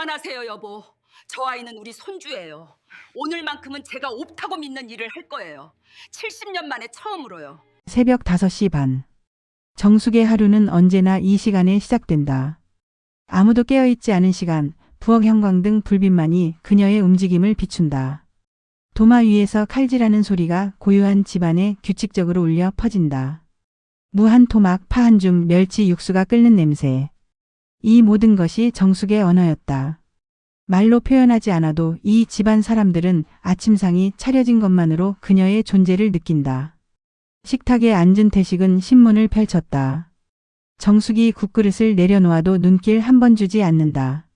그만하세요, 여보. 저 아이는 우리 손주예요. 오늘만큼은 제가 옳다고 믿는 일을 할 거예요. 70년 만에 처음으로요. 새벽 5시 반. 정숙의 하루는 언제나 이 시간에 시작된다. 아무도 깨어있지 않은 시간, 부엌 형광등 불빛만이 그녀의 움직임을 비춘다. 도마 위에서 칼질하는 소리가 고요한 집안에 규칙적으로 울려 퍼진다. 무 한 토막, 파 한 줌, 멸치 육수가 끓는 냄새. 이 모든 것이 정숙의 언어였다. 말로 표현하지 않아도 이 집안 사람들은 아침상이 차려진 것만으로 그녀의 존재를 느낀다. 식탁에 앉은 태식은 신문을 펼쳤다. 정숙이 국그릇을 내려놓아도 눈길 한 번 주지 않는다.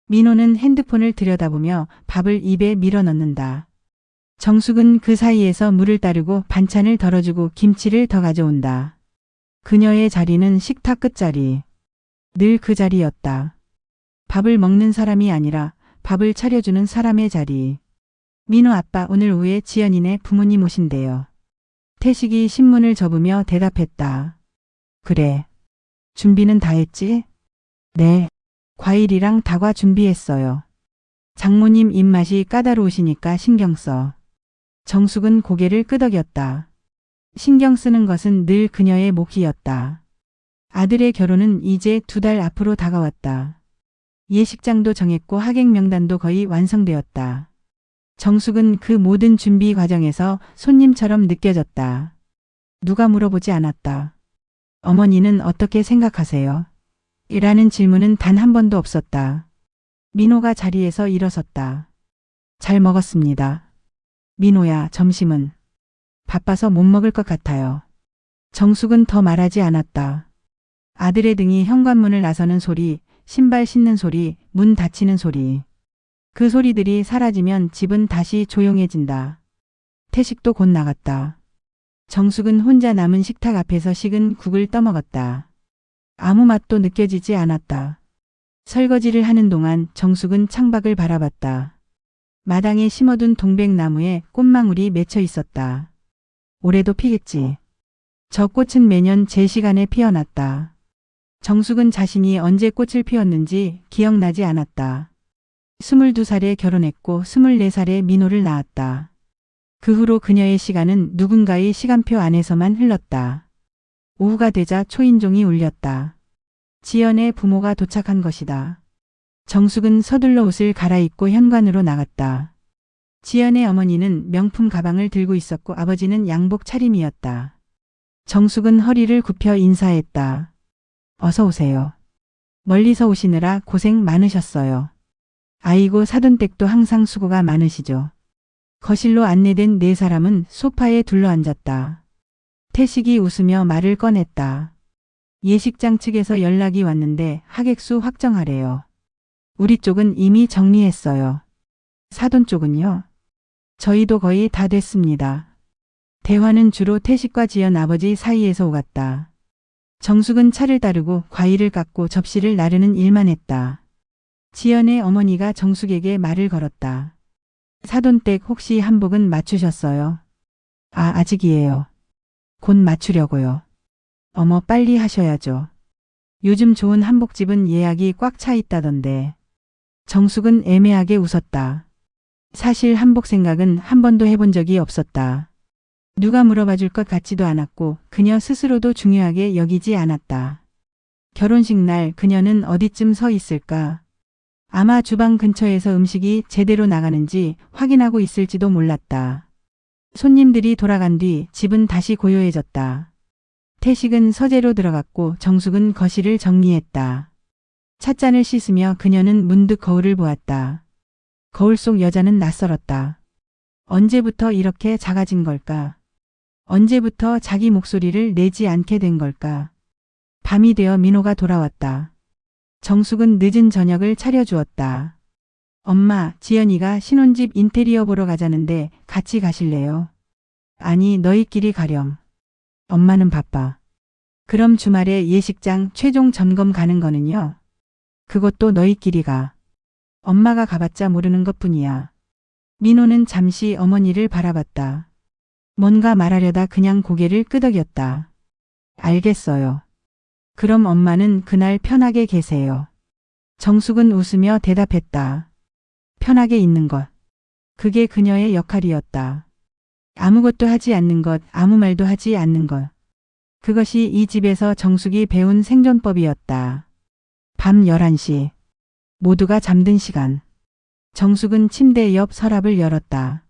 민호는 핸드폰을 들여다보며 밥을 입에 밀어넣는다. 정숙은 그 사이에서 물을 따르고 반찬을 덜어주고 김치를 더 가져온다. 그녀의 자리는 식탁 끝자리. 늘 그 자리였다. 밥을 먹는 사람이 아니라 밥을 차려주는 사람의 자리. 민호 아빠, 오늘 오후에 지연이네 부모님 오신대요. 태식이 신문을 접으며 대답했다. 그래. 준비는 다 했지? 네. 과일이랑 다과 준비했어요. 장모님 입맛이 까다로우시니까 신경 써. 정숙은 고개를 끄덕였다. 신경 쓰는 것은 늘 그녀의 몫이었다. 아들의 결혼은 이제 2달 앞으로 다가왔다. 예식장도 정했고 하객 명단도 거의 완성되었다. 정숙은 그 모든 준비 과정에서 손님처럼 느껴졌다. 누가 물어보지 않았다. 어머니는 어떻게 생각하세요? 이라는 질문은 단 한 번도 없었다. 민호가 자리에서 일어섰다. 잘 먹었습니다. 민호야, 점심은? 바빠서 못 먹을 것 같아요. 정숙은 더 말하지 않았다. 아들의 등이 현관문을 나서는 소리, 신발 신는 소리, 문 닫히는 소리. 그 소리들이 사라지면 집은 다시 조용해진다. 태식도 곧 나갔다. 정숙은 혼자 남은 식탁 앞에서 식은 국을 떠먹었다. 아무 맛도 느껴지지 않았다. 설거지를 하는 동안 정숙은 창밖을 바라봤다. 마당에 심어둔 동백나무에 꽃망울이 맺혀 있었다. 올해도 피겠지. 저 꽃은 매년 제 시간에 피어났다. 정숙은 자신이 언제 꽃을 피웠는지 기억나지 않았다. 22살에 결혼했고 24살에 민호를 낳았다. 그 후로 그녀의 시간은 누군가의 시간표 안에서만 흘렀다. 오후가 되자 초인종이 울렸다. 지연의 부모가 도착한 것이다. 정숙은 서둘러 옷을 갈아입고 현관으로 나갔다. 지연의 어머니는 명품 가방을 들고 있었고 아버지는 양복 차림이었다. 정숙은 허리를 굽혀 인사했다. 어서 오세요. 멀리서 오시느라 고생 많으셨어요. 아이고, 사돈댁도 항상 수고가 많으시죠. 거실로 안내된 4사람은 소파에 둘러앉았다. 태식이 웃으며 말을 꺼냈다. 예식장 측에서 연락이 왔는데 하객수 확정하래요. 우리 쪽은 이미 정리했어요. 사돈 쪽은요? 저희도 거의 다 됐습니다. 대화는 주로 태식과 지연 아버지 사이에서 오갔다. 정숙은 차를 따르고 과일을 깎고 접시를 나르는 일만 했다. 지연의 어머니가 정숙에게 말을 걸었다. 사돈댁 혹시 한복은 맞추셨어요? 아직이에요. 곧 맞추려고요. 어머, 빨리 하셔야죠. 요즘 좋은 한복집은 예약이 꽉 차 있다던데. 정숙은 애매하게 웃었다. 사실 한복 생각은 한 번도 해본 적이 없었다. 누가 물어봐 줄 것 같지도 않았고 그녀 스스로도 중요하게 여기지 않았다. 결혼식 날 그녀는 어디쯤 서 있을까? 아마 주방 근처에서 음식이 제대로 나가는지 확인하고 있을지도 몰랐다. 손님들이 돌아간 뒤 집은 다시 고요해졌다. 태식은 서재로 들어갔고 정숙은 거실을 정리했다. 찻잔을 씻으며 그녀는 문득 거울을 보았다. 거울 속 여자는 낯설었다. 언제부터 이렇게 작아진 걸까? 언제부터 자기 목소리를 내지 않게 된 걸까? 밤이 되어 민호가 돌아왔다. 정숙은 늦은 저녁을 차려주었다. 엄마, 지연이가 신혼집 인테리어 보러 가자는데 같이 가실래요? 아니, 너희끼리 가렴. 엄마는 바빠. 그럼 주말에 예식장 최종 점검 가는 거는요? 그것도 너희끼리 가. 엄마가 가봤자 모르는 것뿐이야. 민호는 잠시 어머니를 바라봤다. 뭔가 말하려다 그냥 고개를 끄덕였다. 알겠어요. 그럼 엄마는 그날 편하게 계세요. 정숙은 웃으며 대답했다. 편하게 있는 것. 그게 그녀의 역할이었다. 아무것도 하지 않는 것, 아무 말도 하지 않는 것. 그것이 이 집에서 정숙이 배운 생존법이었다. 밤 11시. 모두가 잠든 시간. 정숙은 침대 옆 서랍을 열었다.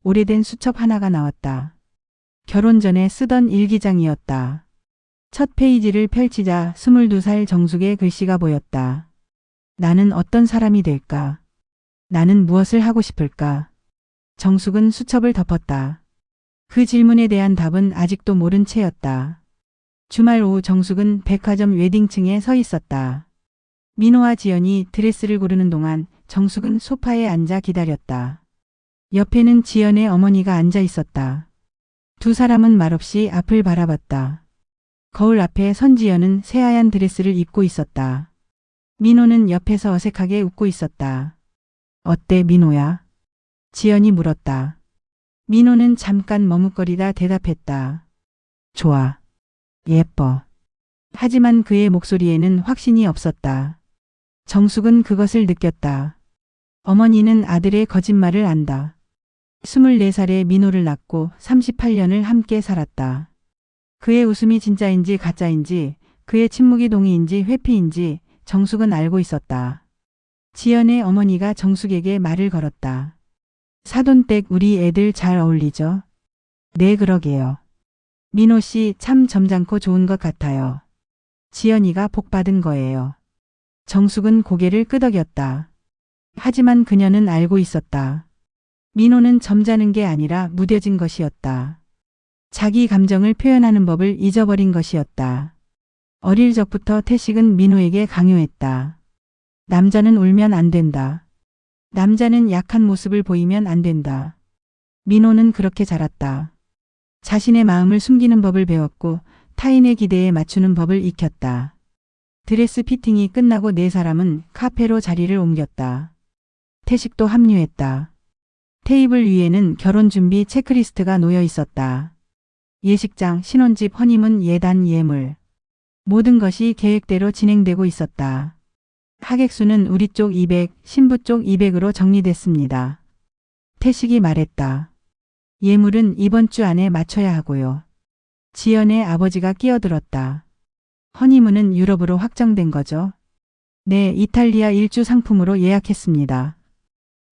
오래된 수첩 하나가 나왔다. 결혼 전에 쓰던 일기장이었다. 첫 페이지를 펼치자 22살 정숙의 글씨가 보였다. 나는 어떤 사람이 될까? 나는 무엇을 하고 싶을까? 정숙은 수첩을 덮었다. 그 질문에 대한 답은 아직도 모른 채였다. 주말 오후 정숙은 백화점 웨딩층에 서 있었다. 민호와 지연이 드레스를 고르는 동안 정숙은 소파에 앉아 기다렸다. 옆에는 지연의 어머니가 앉아 있었다. 두 사람은 말없이 앞을 바라봤다. 거울 앞에 선지연은 새하얀 드레스를 입고 있었다. 민호는 옆에서 어색하게 웃고 있었다. 어때 민호야? 지연이 물었다. 민호는 잠깐 머뭇거리다 대답했다. 좋아. 예뻐. 하지만 그의 목소리에는 확신이 없었다. 정숙은 그것을 느꼈다. 어머니는 아들의 거짓말을 안다. 24살에 민호를 낳고 38년을 함께 살았다. 그의 웃음이 진짜인지 가짜인지, 그의 침묵이 동의인지 회피인지 정숙은 알고 있었다. 지연의 어머니가 정숙에게 말을 걸었다. 사돈댁 우리 애들 잘 어울리죠? 네 그러게요. 민호 씨 참 점잖고 좋은 것 같아요. 지연이가 복 받은 거예요. 정숙은 고개를 끄덕였다. 하지만 그녀는 알고 있었다. 민호는 점잖은 게 아니라 무뎌진 것이었다. 자기 감정을 표현하는 법을 잊어버린 것이었다. 어릴 적부터 태식은 민호에게 강요했다. 남자는 울면 안 된다. 남자는 약한 모습을 보이면 안 된다. 민호는 그렇게 자랐다. 자신의 마음을 숨기는 법을 배웠고 타인의 기대에 맞추는 법을 익혔다. 드레스 피팅이 끝나고 네 사람은 카페로 자리를 옮겼다. 태식도 합류했다. 테이블 위에는 결혼 준비 체크리스트가 놓여 있었다. 예식장, 신혼집, 허니문, 예단, 예물. 모든 것이 계획대로 진행되고 있었다. 하객수는 우리 쪽 200, 신부 쪽 200으로 정리됐습니다. 태식이 말했다. 예물은 이번 주 안에 맞춰야 하고요. 지연의 아버지가 끼어들었다. 허니문은 유럽으로 확정된 거죠? 네, 이탈리아 일주 상품으로 예약했습니다.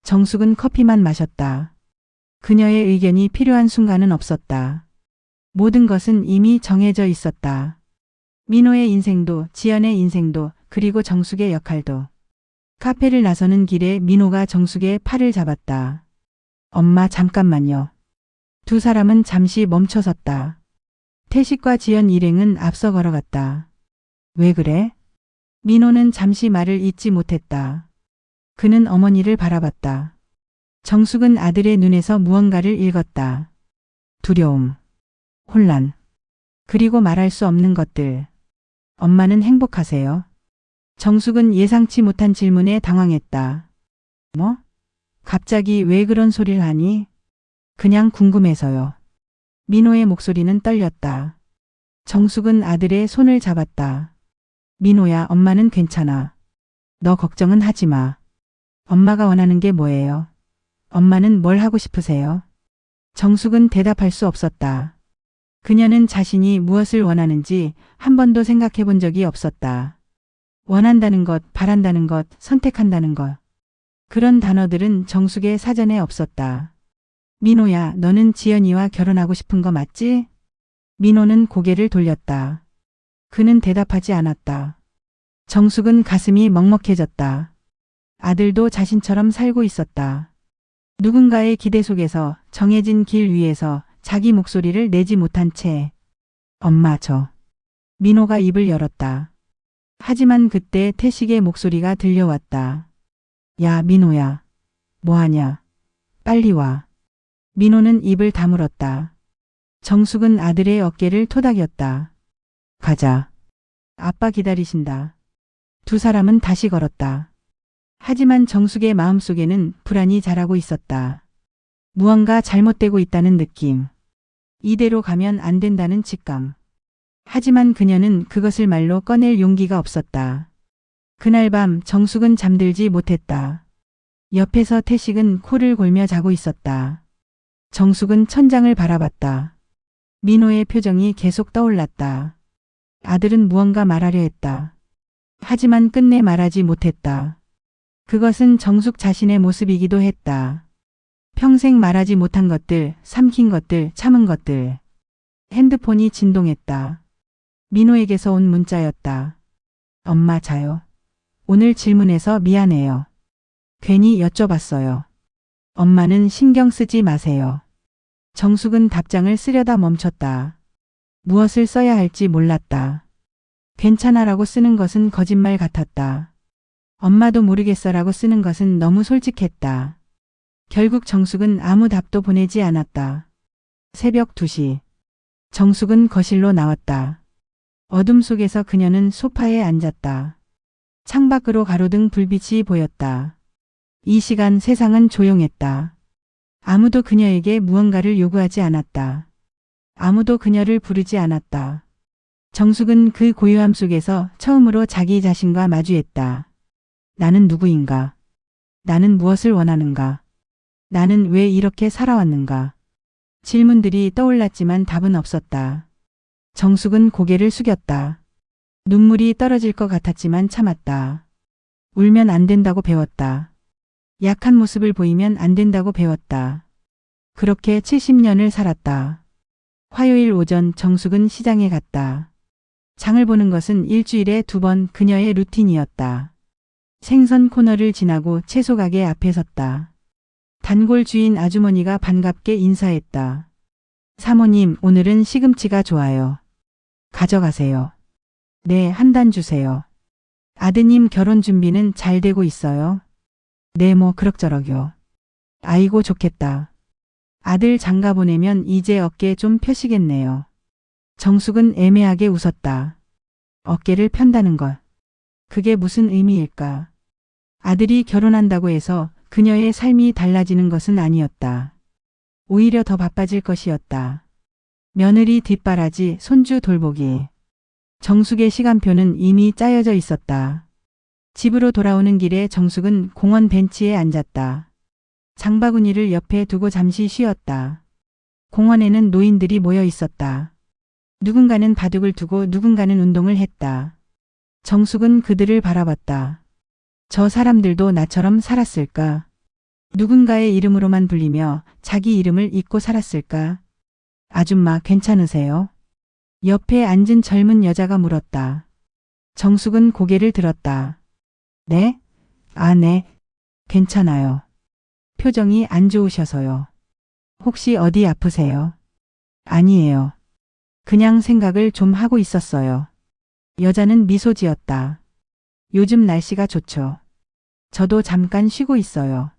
정숙은 커피만 마셨다. 그녀의 의견이 필요한 순간은 없었다. 모든 것은 이미 정해져 있었다. 민호의 인생도, 지연의 인생도, 그리고 정숙의 역할도. 카페를 나서는 길에 민호가 정숙의 팔을 잡았다. 엄마 잠깐만요. 두 사람은 잠시 멈춰섰다. 태식과 지연 일행은 앞서 걸어갔다. 왜 그래? 민호는 잠시 말을 잇지 못했다. 그는 어머니를 바라봤다. 정숙은 아들의 눈에서 무언가를 읽었다. 두려움, 혼란, 그리고 말할 수 없는 것들. 엄마는 행복하세요? 정숙은 예상치 못한 질문에 당황했다. 뭐? 갑자기 왜 그런 소리를 하니? 그냥 궁금해서요. 민호의 목소리는 떨렸다. 정숙은 아들의 손을 잡았다. 민호야, 엄마는 괜찮아. 너 걱정은 하지 마. 엄마가 원하는 게 뭐예요? 엄마는 뭘 하고 싶으세요? 정숙은 대답할 수 없었다. 그녀는 자신이 무엇을 원하는지 한 번도 생각해 본 적이 없었다. 원한다는 것, 바란다는 것, 선택한다는 것. 그런 단어들은 정숙의 사전에 없었다. 민호야, 너는 지연이와 결혼하고 싶은 거 맞지? 민호는 고개를 돌렸다. 그는 대답하지 않았다. 정숙은 가슴이 먹먹해졌다. 아들도 자신처럼 살고 있었다. 누군가의 기대 속에서 정해진 길 위에서 자기 목소리를 내지 못한 채 엄마 저. 민호가 입을 열었다. 하지만 그때 태식의 목소리가 들려왔다. 야 민호야. 뭐하냐. 빨리 와. 민호는 입을 다물었다. 정숙은 아들의 어깨를 토닥였다. 가자. 아빠 기다리신다. 두 사람은 다시 걸었다. 하지만 정숙의 마음속에는 불안이 자라고 있었다. 무언가 잘못되고 있다는 느낌. 이대로 가면 안 된다는 직감. 하지만 그녀는 그것을 말로 꺼낼 용기가 없었다. 그날 밤 정숙은 잠들지 못했다. 옆에서 태식은 코를 골며 자고 있었다. 정숙은 천장을 바라봤다. 민호의 표정이 계속 떠올랐다. 아들은 무언가 말하려 했다. 하지만 끝내 말하지 못했다. 그것은 정숙 자신의 모습이기도 했다. 평생 말하지 못한 것들, 삼킨 것들, 참은 것들. 핸드폰이 진동했다. 민호에게서 온 문자였다. 엄마 자요. 오늘 질문해서 미안해요. 괜히 여쭤봤어요. 엄마는 신경 쓰지 마세요. 정숙은 답장을 쓰려다 멈췄다. 무엇을 써야 할지 몰랐다. 괜찮아라고 쓰는 것은 거짓말 같았다. 엄마도 모르겠어라고 쓰는 것은 너무 솔직했다. 결국 정숙은 아무 답도 보내지 않았다. 새벽 2시. 정숙은 거실로 나왔다. 어둠 속에서 그녀는 소파에 앉았다. 창밖으로 가로등 불빛이 보였다. 이 시간 세상은 조용했다. 아무도 그녀에게 무언가를 요구하지 않았다. 아무도 그녀를 부르지 않았다. 정숙은 그 고요함 속에서 처음으로 자기 자신과 마주했다. 나는 누구인가? 나는 무엇을 원하는가? 나는 왜 이렇게 살아왔는가? 질문들이 떠올랐지만 답은 없었다. 정숙은 고개를 숙였다. 눈물이 떨어질 것 같았지만 참았다. 울면 안 된다고 배웠다. 약한 모습을 보이면 안 된다고 배웠다. 그렇게 70년을 살았다. 화요일 오전 정숙은 시장에 갔다. 장을 보는 것은 일주일에 2번 그녀의 루틴이었다. 생선 코너를 지나고 채소 가게 앞에 섰다. 단골 주인 아주머니가 반갑게 인사했다. 사모님, 오늘은 시금치가 좋아요. 가져가세요. 네, 한 단 주세요. 아드님 결혼 준비는 잘 되고 있어요? 네, 뭐 그럭저럭요. 아이고 좋겠다. 아들 장가 보내면 이제 어깨 좀 펴시겠네요. 정숙은 애매하게 웃었다. 어깨를 편다는 것. 그게 무슨 의미일까? 아들이 결혼한다고 해서 그녀의 삶이 달라지는 것은 아니었다. 오히려 더 바빠질 것이었다. 며느리 뒷바라지, 손주 돌보기. 정숙의 시간표는 이미 짜여져 있었다. 집으로 돌아오는 길에 정숙은 공원 벤치에 앉았다. 장바구니를 옆에 두고 잠시 쉬었다. 공원에는 노인들이 모여 있었다. 누군가는 바둑을 두고 누군가는 운동을 했다. 정숙은 그들을 바라봤다. 저 사람들도 나처럼 살았을까? 누군가의 이름으로만 불리며 자기 이름을 잊고 살았을까? 아줌마 괜찮으세요? 옆에 앉은 젊은 여자가 물었다. 정숙은 고개를 들었다. 네? 아, 네. 괜찮아요. 표정이 안 좋으셔서요. 혹시 어디 아프세요? 아니에요. 그냥 생각을 좀 하고 있었어요. 여자는 미소 지었다. 요즘 날씨가 좋죠. 저도 잠깐 쉬고 있어요.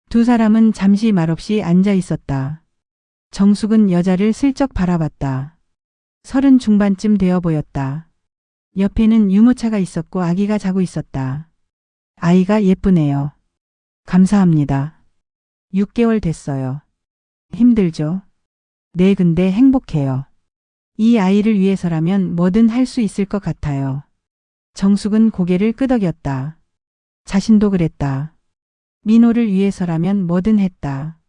두 사람은 잠시 말없이 앉아 있었다. 정숙은 여자를 슬쩍 바라봤다. 30 중반쯤 되어 보였다. 옆에는 유모차가 있었고 아기가 자고 있었다. 아이가 예쁘네요. 감사합니다. 6개월 됐어요. 힘들죠? 네, 근데 행복해요. 이 아이를 위해서라면 뭐든 할 수 있을 것 같아요. 정숙은 고개를 끄덕였다. 자신도 그랬다. 민호를 위해서라면 뭐든 했다.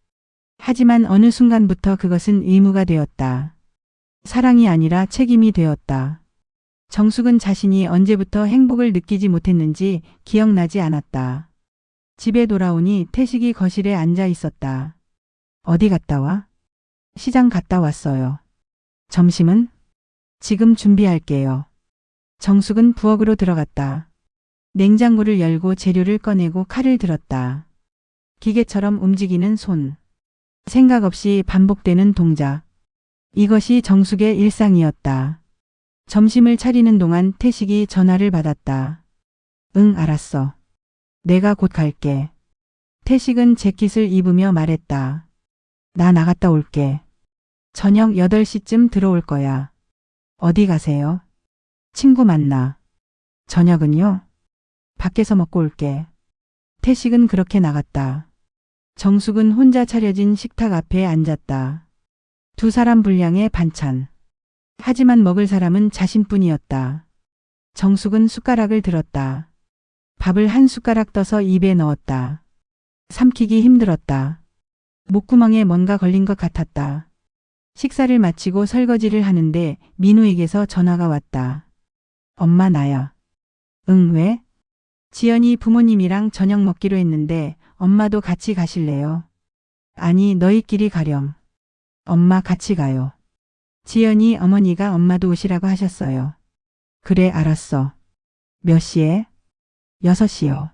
하지만 어느 순간부터 그것은 의무가 되었다. 사랑이 아니라 책임이 되었다. 정숙은 자신이 언제부터 행복을 느끼지 못했는지 기억나지 않았다. 집에 돌아오니 태식이 거실에 앉아 있었다. 어디 갔다 와? 시장 갔다 왔어요. 점심은? 지금 준비할게요. 정숙은 부엌으로 들어갔다. 냉장고를 열고 재료를 꺼내고 칼을 들었다. 기계처럼 움직이는 손. 생각 없이 반복되는 동작. 이것이 정숙의 일상이었다. 점심을 차리는 동안 태식이 전화를 받았다. 응, 알았어. 내가 곧 갈게. 태식은 재킷을 입으며 말했다. 나 나갔다 올게. 저녁 8시쯤 들어올 거야. 어디 가세요? 친구 만나. 저녁은요? 밖에서 먹고 올게. 태식은 그렇게 나갔다. 정숙은 혼자 차려진 식탁 앞에 앉았다. 두 사람 분량의 반찬. 하지만 먹을 사람은 자신뿐이었다. 정숙은 숟가락을 들었다. 밥을 한 숟가락 떠서 입에 넣었다. 삼키기 힘들었다. 목구멍에 뭔가 걸린 것 같았다. 식사를 마치고 설거지를 하는데 민호에게서 전화가 왔다. 엄마 나야. 응, 왜? 지연이 부모님이랑 저녁 먹기로 했는데 엄마도 같이 가실래요? 아니, 너희끼리 가렴. 엄마 같이 가요. 지연이 어머니가 엄마도 오시라고 하셨어요. 그래, 알았어. 몇 시에? 6시요.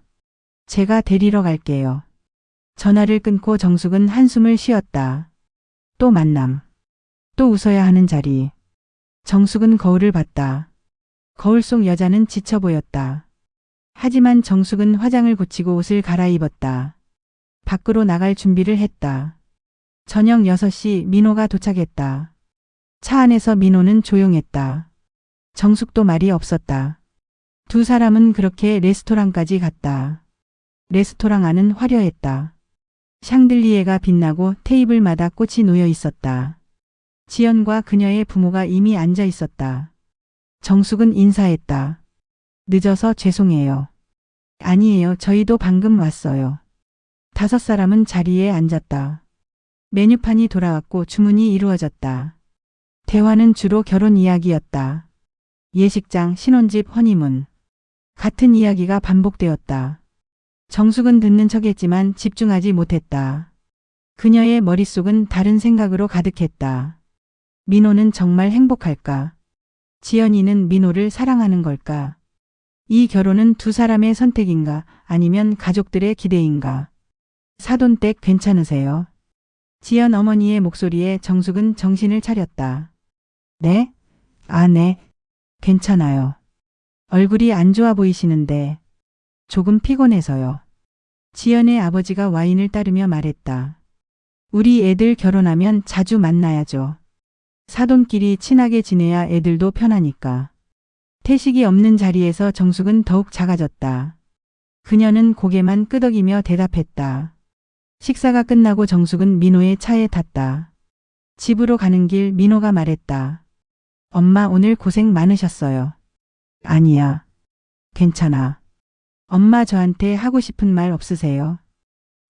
제가 데리러 갈게요. 전화를 끊고 정숙은 한숨을 쉬었다. 또 만남. 또 웃어야 하는 자리. 정숙은 거울을 봤다. 거울 속 여자는 지쳐 보였다. 하지만 정숙은 화장을 고치고 옷을 갈아입었다. 밖으로 나갈 준비를 했다. 저녁 6시 민호가 도착했다. 차 안에서 민호는 조용했다. 정숙도 말이 없었다. 두 사람은 그렇게 레스토랑까지 갔다. 레스토랑 안은 화려했다. 샹들리에가 빛나고 테이블마다 꽃이 놓여 있었다. 지연과 그녀의 부모가 이미 앉아 있었다. 정숙은 인사했다. 늦어서 죄송해요. 아니에요. 저희도 방금 왔어요. 5사람은 자리에 앉았다. 메뉴판이 돌아왔고 주문이 이루어졌다. 대화는 주로 결혼 이야기였다. 예식장, 신혼집, 허니문. 같은 이야기가 반복되었다. 정숙은 듣는 척했지만 집중하지 못했다. 그녀의 머릿속은 다른 생각으로 가득했다. 민호는 정말 행복할까? 지연이는 민호를 사랑하는 걸까? 이 결혼은 두 사람의 선택인가 아니면 가족들의 기대인가? 사돈댁 괜찮으세요? 지연 어머니의 목소리에 정숙은 정신을 차렸다. 네? 아, 네. 괜찮아요. 얼굴이 안 좋아 보이시는데 조금 피곤해서요. 지연의 아버지가 와인을 따르며 말했다. 우리 애들 결혼하면 자주 만나야죠. 사돈끼리 친하게 지내야 애들도 편하니까. 태식이 없는 자리에서 정숙은 더욱 작아졌다. 그녀는 고개만 끄덕이며 대답했다. 식사가 끝나고 정숙은 민호의 차에 탔다. 집으로 가는 길 민호가 말했다. 엄마 오늘 고생 많으셨어요. 아니야. 괜찮아. 엄마 저한테 하고 싶은 말 없으세요?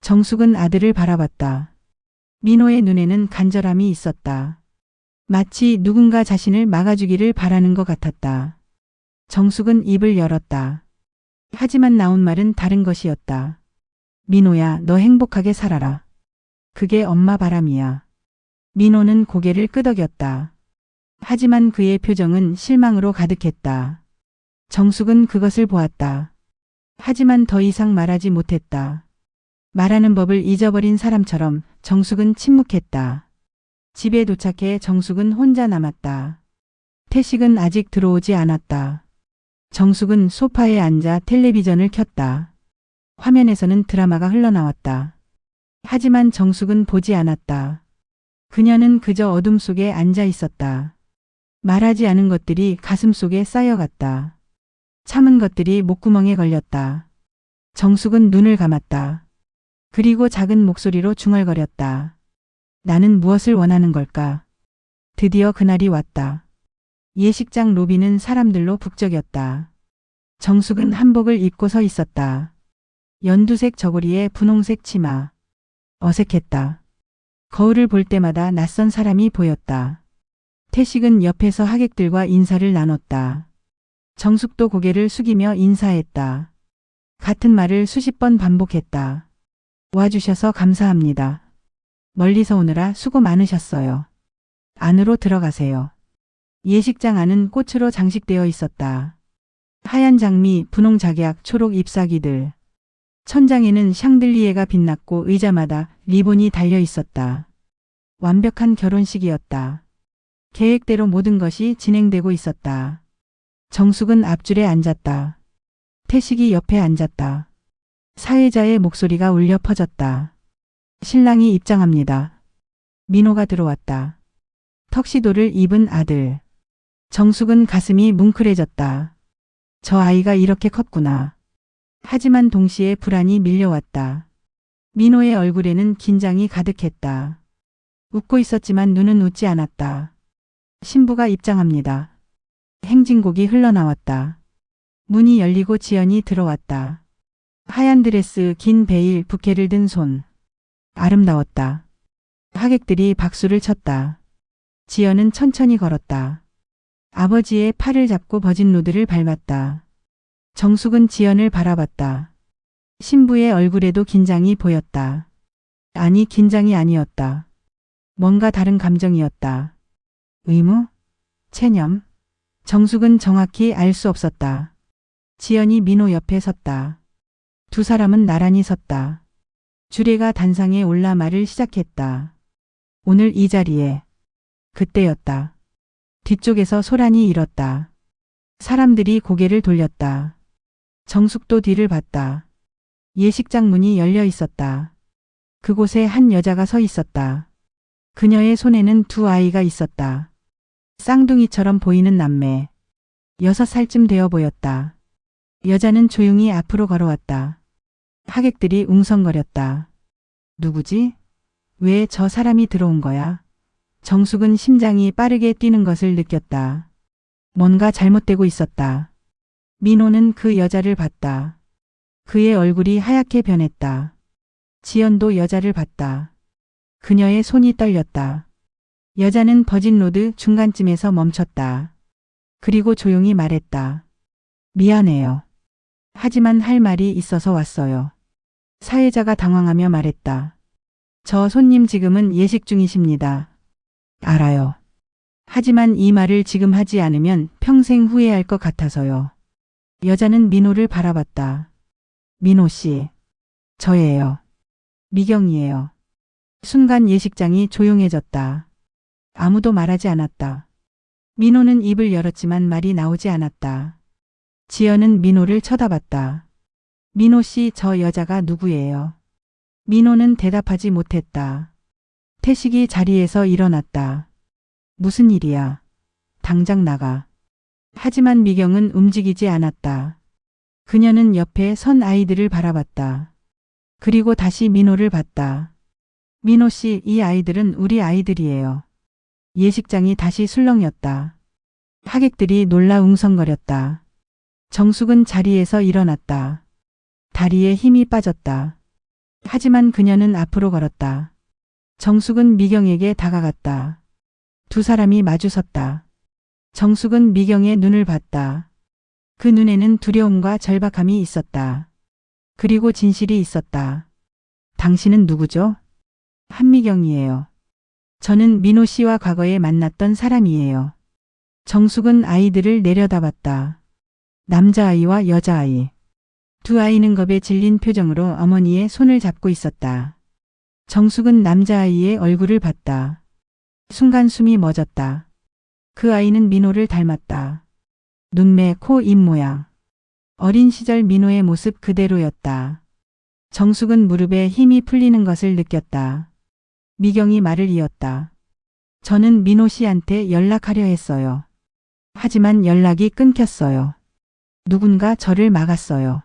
정숙은 아들을 바라봤다. 민호의 눈에는 간절함이 있었다. 마치 누군가 자신을 막아주기를 바라는 것 같았다. 정숙은 입을 열었다. 하지만 나온 말은 다른 것이었다. 민호야, 너 행복하게 살아라. 그게 엄마 바람이야. 민호는 고개를 끄덕였다. 하지만 그의 표정은 실망으로 가득했다. 정숙은 그것을 보았다. 하지만 더 이상 말하지 못했다. 말하는 법을 잊어버린 사람처럼 정숙은 침묵했다. 집에 도착해 정숙은 혼자 남았다. 태식은 아직 들어오지 않았다. 정숙은 소파에 앉아 텔레비전을 켰다. 화면에서는 드라마가 흘러나왔다. 하지만 정숙은 보지 않았다. 그녀는 그저 어둠 속에 앉아 있었다. 말하지 않은 것들이 가슴 속에 쌓여갔다. 참은 것들이 목구멍에 걸렸다. 정숙은 눈을 감았다. 그리고 작은 목소리로 중얼거렸다. 나는 무엇을 원하는 걸까? 드디어 그날이 왔다. 예식장 로비는 사람들로 북적였다. 정숙은 한복을 입고 서 있었다. 연두색 저고리에 분홍색 치마. 어색했다. 거울을 볼 때마다 낯선 사람이 보였다. 태식은 옆에서 하객들과 인사를 나눴다. 정숙도 고개를 숙이며 인사했다. 같은 말을 수십 번 반복했다. 와주셔서 감사합니다. 멀리서 오느라 수고 많으셨어요. 안으로 들어가세요. 예식장 안은 꽃으로 장식되어 있었다. 하얀 장미, 분홍 작약, 초록 잎사귀들. 천장에는 샹들리에가 빛났고 의자마다 리본이 달려 있었다. 완벽한 결혼식이었다. 계획대로 모든 것이 진행되고 있었다. 정숙은 앞줄에 앉았다. 태식이 옆에 앉았다. 사회자의 목소리가 울려 퍼졌다. 신랑이 입장합니다. 민호가 들어왔다. 턱시도를 입은 아들. 정숙은 가슴이 뭉클해졌다. 저 아이가 이렇게 컸구나. 하지만 동시에 불안이 밀려왔다. 민호의 얼굴에는 긴장이 가득했다. 웃고 있었지만 눈은 웃지 않았다. 신부가 입장합니다. 행진곡이 흘러나왔다. 문이 열리고 지연이 들어왔다. 하얀 드레스, 긴 베일, 부케를 든 손. 아름다웠다. 하객들이 박수를 쳤다. 지연은 천천히 걸었다. 아버지의 팔을 잡고 버진 로드를 밟았다. 정숙은 지연을 바라봤다. 신부의 얼굴에도 긴장이 보였다. 아니, 긴장이 아니었다. 뭔가 다른 감정이었다. 의무? 체념? 정숙은 정확히 알 수 없었다. 지연이 민호 옆에 섰다. 두 사람은 나란히 섰다. 주례가 단상에 올라 말을 시작했다. 오늘 이 자리에. 그때였다. 뒤쪽에서 소란이 일었다. 사람들이 고개를 돌렸다. 정숙도 뒤를 봤다. 예식장 문이 열려 있었다. 그곳에 한 여자가 서 있었다. 그녀의 손에는 두 아이가 있었다. 쌍둥이처럼 보이는 남매. 6살쯤 되어 보였다. 여자는 조용히 앞으로 걸어왔다. 하객들이 웅성거렸다. 누구지? 왜 저 사람이 들어온 거야? 정숙은 심장이 빠르게 뛰는 것을 느꼈다. 뭔가 잘못되고 있었다. 민호는 그 여자를 봤다. 그의 얼굴이 하얗게 변했다. 지연도 여자를 봤다. 그녀의 손이 떨렸다. 여자는 버진 로드 중간쯤에서 멈췄다. 그리고 조용히 말했다. 미안해요. 하지만 할 말이 있어서 왔어요. 사회자가 당황하며 말했다. 저 손님 지금은 예식 중이십니다. 알아요. 하지만 이 말을 지금 하지 않으면 평생 후회할 것 같아서요. 여자는 민호를 바라봤다. 민호 씨. 저예요. 미경이에요. 순간 예식장이 조용해졌다. 아무도 말하지 않았다. 민호는 입을 열었지만 말이 나오지 않았다. 지연은 민호를 쳐다봤다. 민호 씨, 저 여자가 누구예요? 민호는 대답하지 못했다. 태식이 자리에서 일어났다. 무슨 일이야? 당장 나가. 하지만 미경은 움직이지 않았다. 그녀는 옆에 선 아이들을 바라봤다. 그리고 다시 민호를 봤다. 민호 씨, 이 아이들은 우리 아이들이에요. 예식장이 다시 술렁였다. 하객들이 놀라 웅성거렸다. 정숙은 자리에서 일어났다. 다리에 힘이 빠졌다. 하지만 그녀는 앞으로 걸었다. 정숙은 미경에게 다가갔다. 두 사람이 마주섰다. 정숙은 미경의 눈을 봤다. 그 눈에는 두려움과 절박함이 있었다. 그리고 진실이 있었다. 당신은 누구죠? 한미경이에요. 저는 민호 씨와 과거에 만났던 사람이에요. 정숙은 아이들을 내려다봤다. 남자아이와 여자아이. 두 아이는 겁에 질린 표정으로 어머니의 손을 잡고 있었다. 정숙은 남자아이의 얼굴을 봤다. 순간 숨이 멎었다. 그 아이는 민호를 닮았다. 눈매, 코, 입 모양. 어린 시절 민호의 모습 그대로였다. 정숙은 무릎에 힘이 풀리는 것을 느꼈다. 미경이 말을 이었다. 저는 민호 씨한테 연락하려 했어요. 하지만 연락이 끊겼어요. 누군가 저를 막았어요.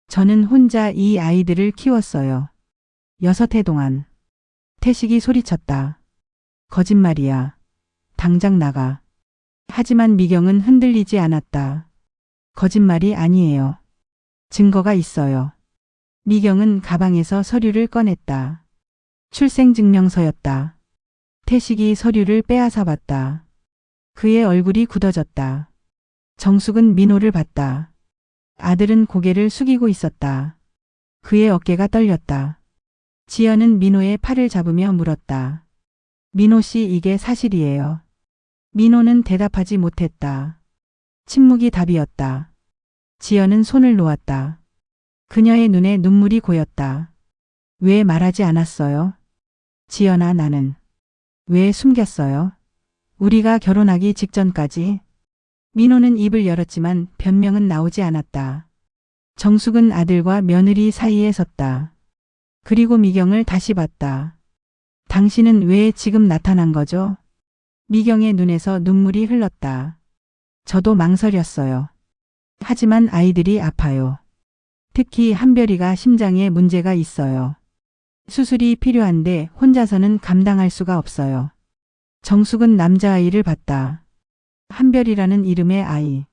저는 혼자 이 아이들을 키웠어요. 6해 동안. 태식이 소리쳤다. 거짓말이야. 당장 나가. 하지만 미경은 흔들리지 않았다. 거짓말이 아니에요. 증거가 있어요. 미경은 가방에서 서류를 꺼냈다. 출생증명서였다. 태식이 서류를 빼앗아 봤다. 그의 얼굴이 굳어졌다. 정숙은 민호를 봤다. 아들은 고개를 숙이고 있었다. 그의 어깨가 떨렸다. 지연은 민호의 팔을 잡으며 물었다. 민호 씨, 이게 사실이에요. 민호는 대답하지 못했다. 침묵이 답이었다. 지연은 손을 놓았다. 그녀의 눈에 눈물이 고였다. 왜 말하지 않았어요? 지연아, 나는. 왜 숨겼어요? 우리가 결혼하기 직전까지. 민호는 입을 열었지만 변명은 나오지 않았다. 정숙은 아들과 며느리 사이에 섰다. 그리고 미경을 다시 봤다. 당신은 왜 지금 나타난 거죠? 미경의 눈에서 눈물이 흘렀다. 저도 망설였어요. 하지만 아이들이 아파요. 특히 한별이가 심장에 문제가 있어요. 수술이 필요한데 혼자서는 감당할 수가 없어요. 정숙은 남자아이를 봤다. 한별이라는 이름의 아이.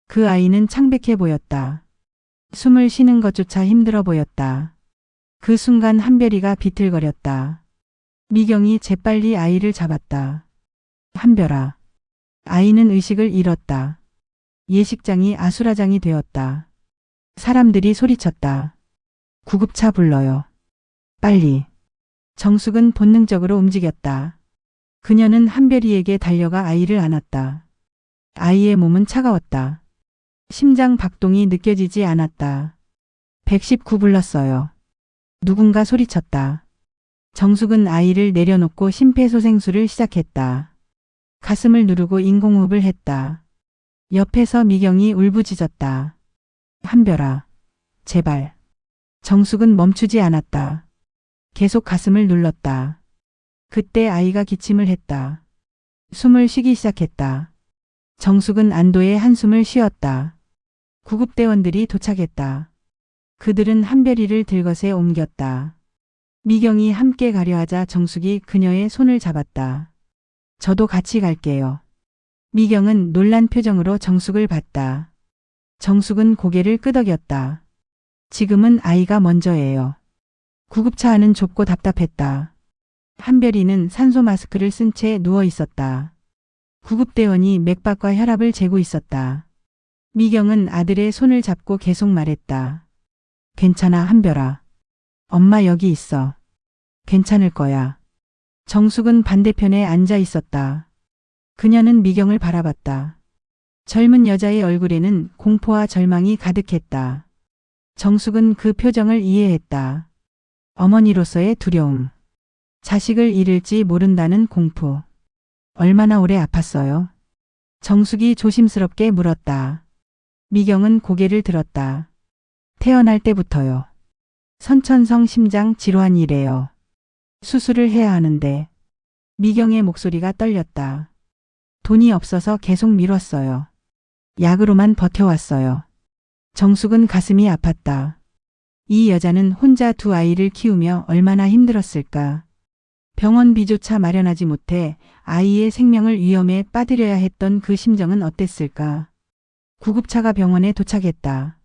그 아이는 창백해 보였다. 숨을 쉬는 것조차 힘들어 보였다. 그 순간 한별이가 비틀거렸다. 미경이 재빨리 아이를 잡았다. 한별아. 아이는 의식을 잃었다. 예식장이 아수라장이 되었다. 사람들이 소리쳤다. 구급차 불러요. 빨리. 정숙은 본능적으로 움직였다. 그녀는 한별이에게 달려가 아이를 안았다. 아이의 몸은 차가웠다. 심장 박동이 느껴지지 않았다. 119 불렀어요. 누군가 소리쳤다. 정숙은 아이를 내려놓고 심폐소생술을 시작했다. 가슴을 누르고 인공호흡을 했다. 옆에서 미경이 울부짖었다. 한별아, 제발. 정숙은 멈추지 않았다. 계속 가슴을 눌렀다. 그때 아이가 기침을 했다. 숨을 쉬기 시작했다. 정숙은 안도의 한숨을 쉬었다. 구급대원들이 도착했다. 그들은 한별이를 들것에 옮겼다. 미경이 함께 가려 하자 정숙이 그녀의 손을 잡았다. 저도 같이 갈게요. 미경은 놀란 표정으로 정숙을 봤다. 정숙은 고개를 끄덕였다. 지금은 아이가 먼저예요. 구급차 안은 좁고 답답했다. 한별이는 산소 마스크를 쓴 채 누워 있었다. 구급대원이 맥박과 혈압을 재고 있었다. 미경은 아들의 손을 잡고 계속 말했다. 괜찮아, 한별아. 엄마 여기 있어. 괜찮을 거야. 정숙은 반대편에 앉아 있었다. 그녀는 미경을 바라봤다. 젊은 여자의 얼굴에는 공포와 절망이 가득했다. 정숙은 그 표정을 이해했다. 어머니로서의 두려움. 자식을 잃을지 모른다는 공포. 얼마나 오래 아팠어요? 정숙이 조심스럽게 물었다. 미경은 고개를 들었다. 태어날 때부터요. 선천성 심장 질환이래요. 수술을 해야 하는데. 미경의 목소리가 떨렸다. 돈이 없어서 계속 미뤘어요. 약으로만 버텨왔어요. 정숙은 가슴이 아팠다. 이 여자는 혼자 두 아이를 키우며 얼마나 힘들었을까. 병원비조차 마련하지 못해 아이의 생명을 위험에 빠뜨려야 했던 그 심정은 어땠을까. 구급차가 병원에 도착했다.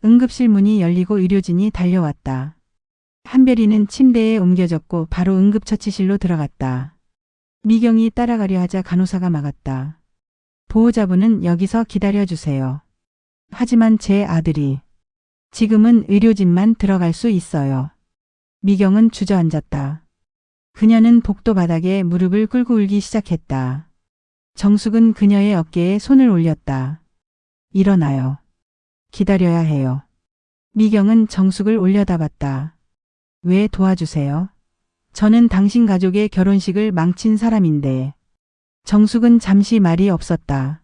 응급실 문이 열리고 의료진이 달려왔다. 한별이는 침대에 옮겨졌고 바로 응급처치실로 들어갔다. 미경이 따라가려 하자 간호사가 막았다. 보호자분은 여기서 기다려주세요. 하지만 제 아들이. 지금은 의료진만 들어갈 수 있어요. 미경은 주저앉았다. 그녀는 복도 바닥에 무릎을 꿇고 울기 시작했다. 정숙은 그녀의 어깨에 손을 올렸다. 일어나요. 기다려야 해요. 미경은 정숙을 올려다봤다. 왜 도와주세요? 저는 당신 가족의 결혼식을 망친 사람인데. 정숙은 잠시 말이 없었다.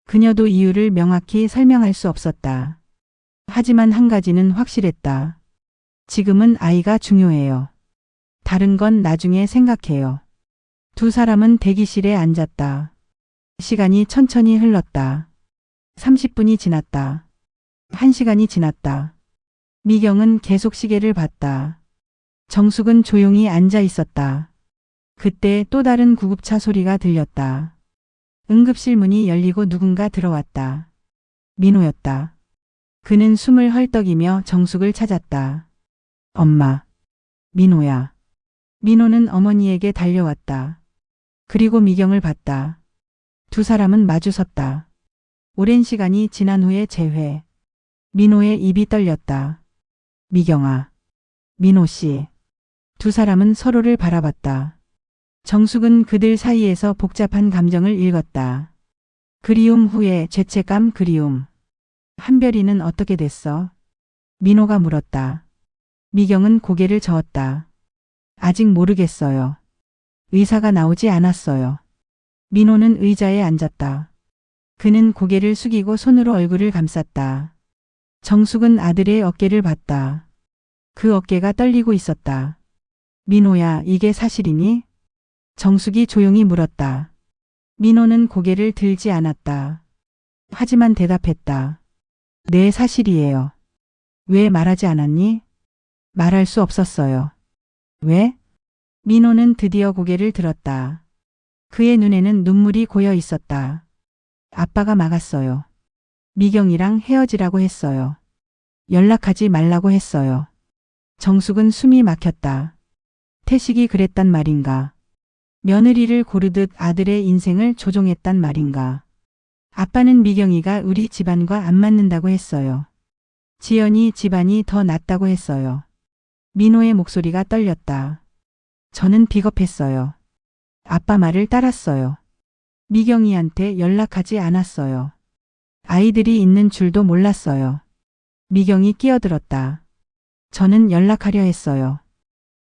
그녀도 이유를 명확히 설명할 수 없었다. 하지만 한 가지는 확실했다. 지금은 아이가 중요해요. 다른 건 나중에 생각해요. 두 사람은 대기실에 앉았다. 시간이 천천히 흘렀다. 30분이 지났다. 1시간이 지났다. 미경은 계속 시계를 봤다. 정숙은 조용히 앉아 있었다. 그때 또 다른 구급차 소리가 들렸다. 응급실 문이 열리고 누군가 들어왔다. 민호였다. 그는 숨을 헐떡이며 정숙을 찾았다. 엄마. 민호야. 민호는 어머니에게 달려왔다. 그리고 미경을 봤다. 두 사람은 마주섰다. 오랜 시간이 지난 후에 재회. 민호의 입이 떨렸다. 미경아. 민호 씨. 두 사람은 서로를 바라봤다. 정숙은 그들 사이에서 복잡한 감정을 읽었다. 그리움 후에 죄책감, 그리움. 한별이는 어떻게 됐어? 민호가 물었다. 미경은 고개를 저었다. 아직 모르겠어요. 의사가 나오지 않았어요. 민호는 의자에 앉았다. 그는 고개를 숙이고 손으로 얼굴을 감쌌다. 정숙은 아들의 어깨를 봤다. 그 어깨가 떨리고 있었다. 민호야, 이게 사실이니? 정숙이 조용히 물었다. 민호는 고개를 들지 않았다. 하지만 대답했다. 네, 사실이에요. 왜 말하지 않았니? 말할 수 없었어요. 왜? 민호는 드디어 고개를 들었다. 그의 눈에는 눈물이 고여 있었다. 아빠가 막았어요. 미경이랑 헤어지라고 했어요. 연락하지 말라고 했어요. 정숙은 숨이 막혔다. 태식이 그랬단 말인가? 며느리를 고르듯 아들의 인생을 조종했단 말인가? 아빠는 미경이가 우리 집안과 안 맞는다고 했어요. 지연이 집안이 더 낫다고 했어요. 민호의 목소리가 떨렸다. 저는 비겁했어요. 아빠 말을 따랐어요. 미경이한테 연락하지 않았어요. 아이들이 있는 줄도 몰랐어요. 미경이 끼어들었다. 저는 연락하려 했어요.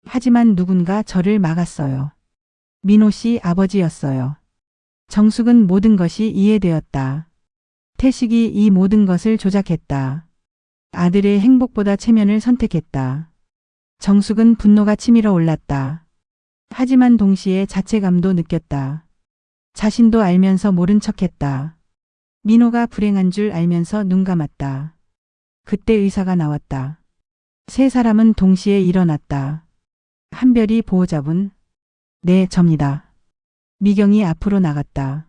하지만 누군가 저를 막았어요. 민호 씨 아버지였어요. 정숙은 모든 것이 이해되었다. 태식이 이 모든 것을 조작했다. 아들의 행복보다 체면을 선택했다. 정숙은 분노가 치밀어 올랐다. 하지만 동시에 자책감도 느꼈다. 자신도 알면서 모른 척했다. 민호가 불행한 줄 알면서 눈 감았다. 그때 의사가 나왔다. 세 사람은 동시에 일어났다. 한별이 보호자분? 네, 접니다. 미경이 앞으로 나갔다.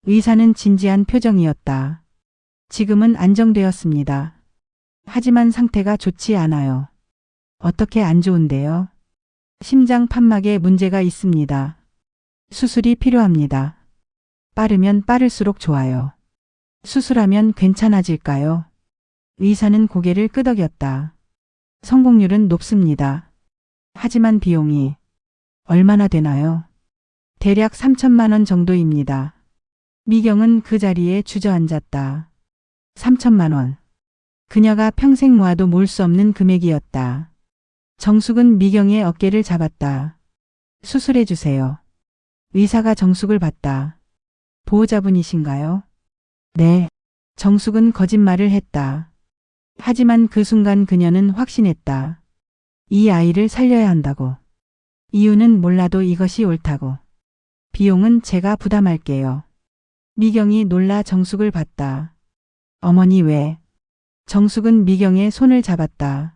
의사는 진지한 표정이었다. 지금은 안정되었습니다. 하지만 상태가 좋지 않아요. 어떻게 안 좋은데요? 심장 판막에 문제가 있습니다. 수술이 필요합니다. 빠르면 빠를수록 좋아요. 수술하면 괜찮아질까요? 의사는 고개를 끄덕였다. 성공률은 높습니다. 하지만 비용이 얼마나 되나요? 대략 3천만 원 정도입니다. 미경은 그 자리에 주저앉았다. 3천만 원. 그녀가 평생 모아도 모을 수 없는 금액이었다. 정숙은 미경의 어깨를 잡았다. 수술해 주세요. 의사가 정숙을 봤다. 보호자분이신가요? 네. 정숙은 거짓말을 했다. 하지만 그 순간 그녀는 확신했다. 이 아이를 살려야 한다고. 이유는 몰라도 이것이 옳다고. 비용은 제가 부담할게요. 미경이 놀라 정숙을 봤다. 어머니 왜? 정숙은 미경의 손을 잡았다.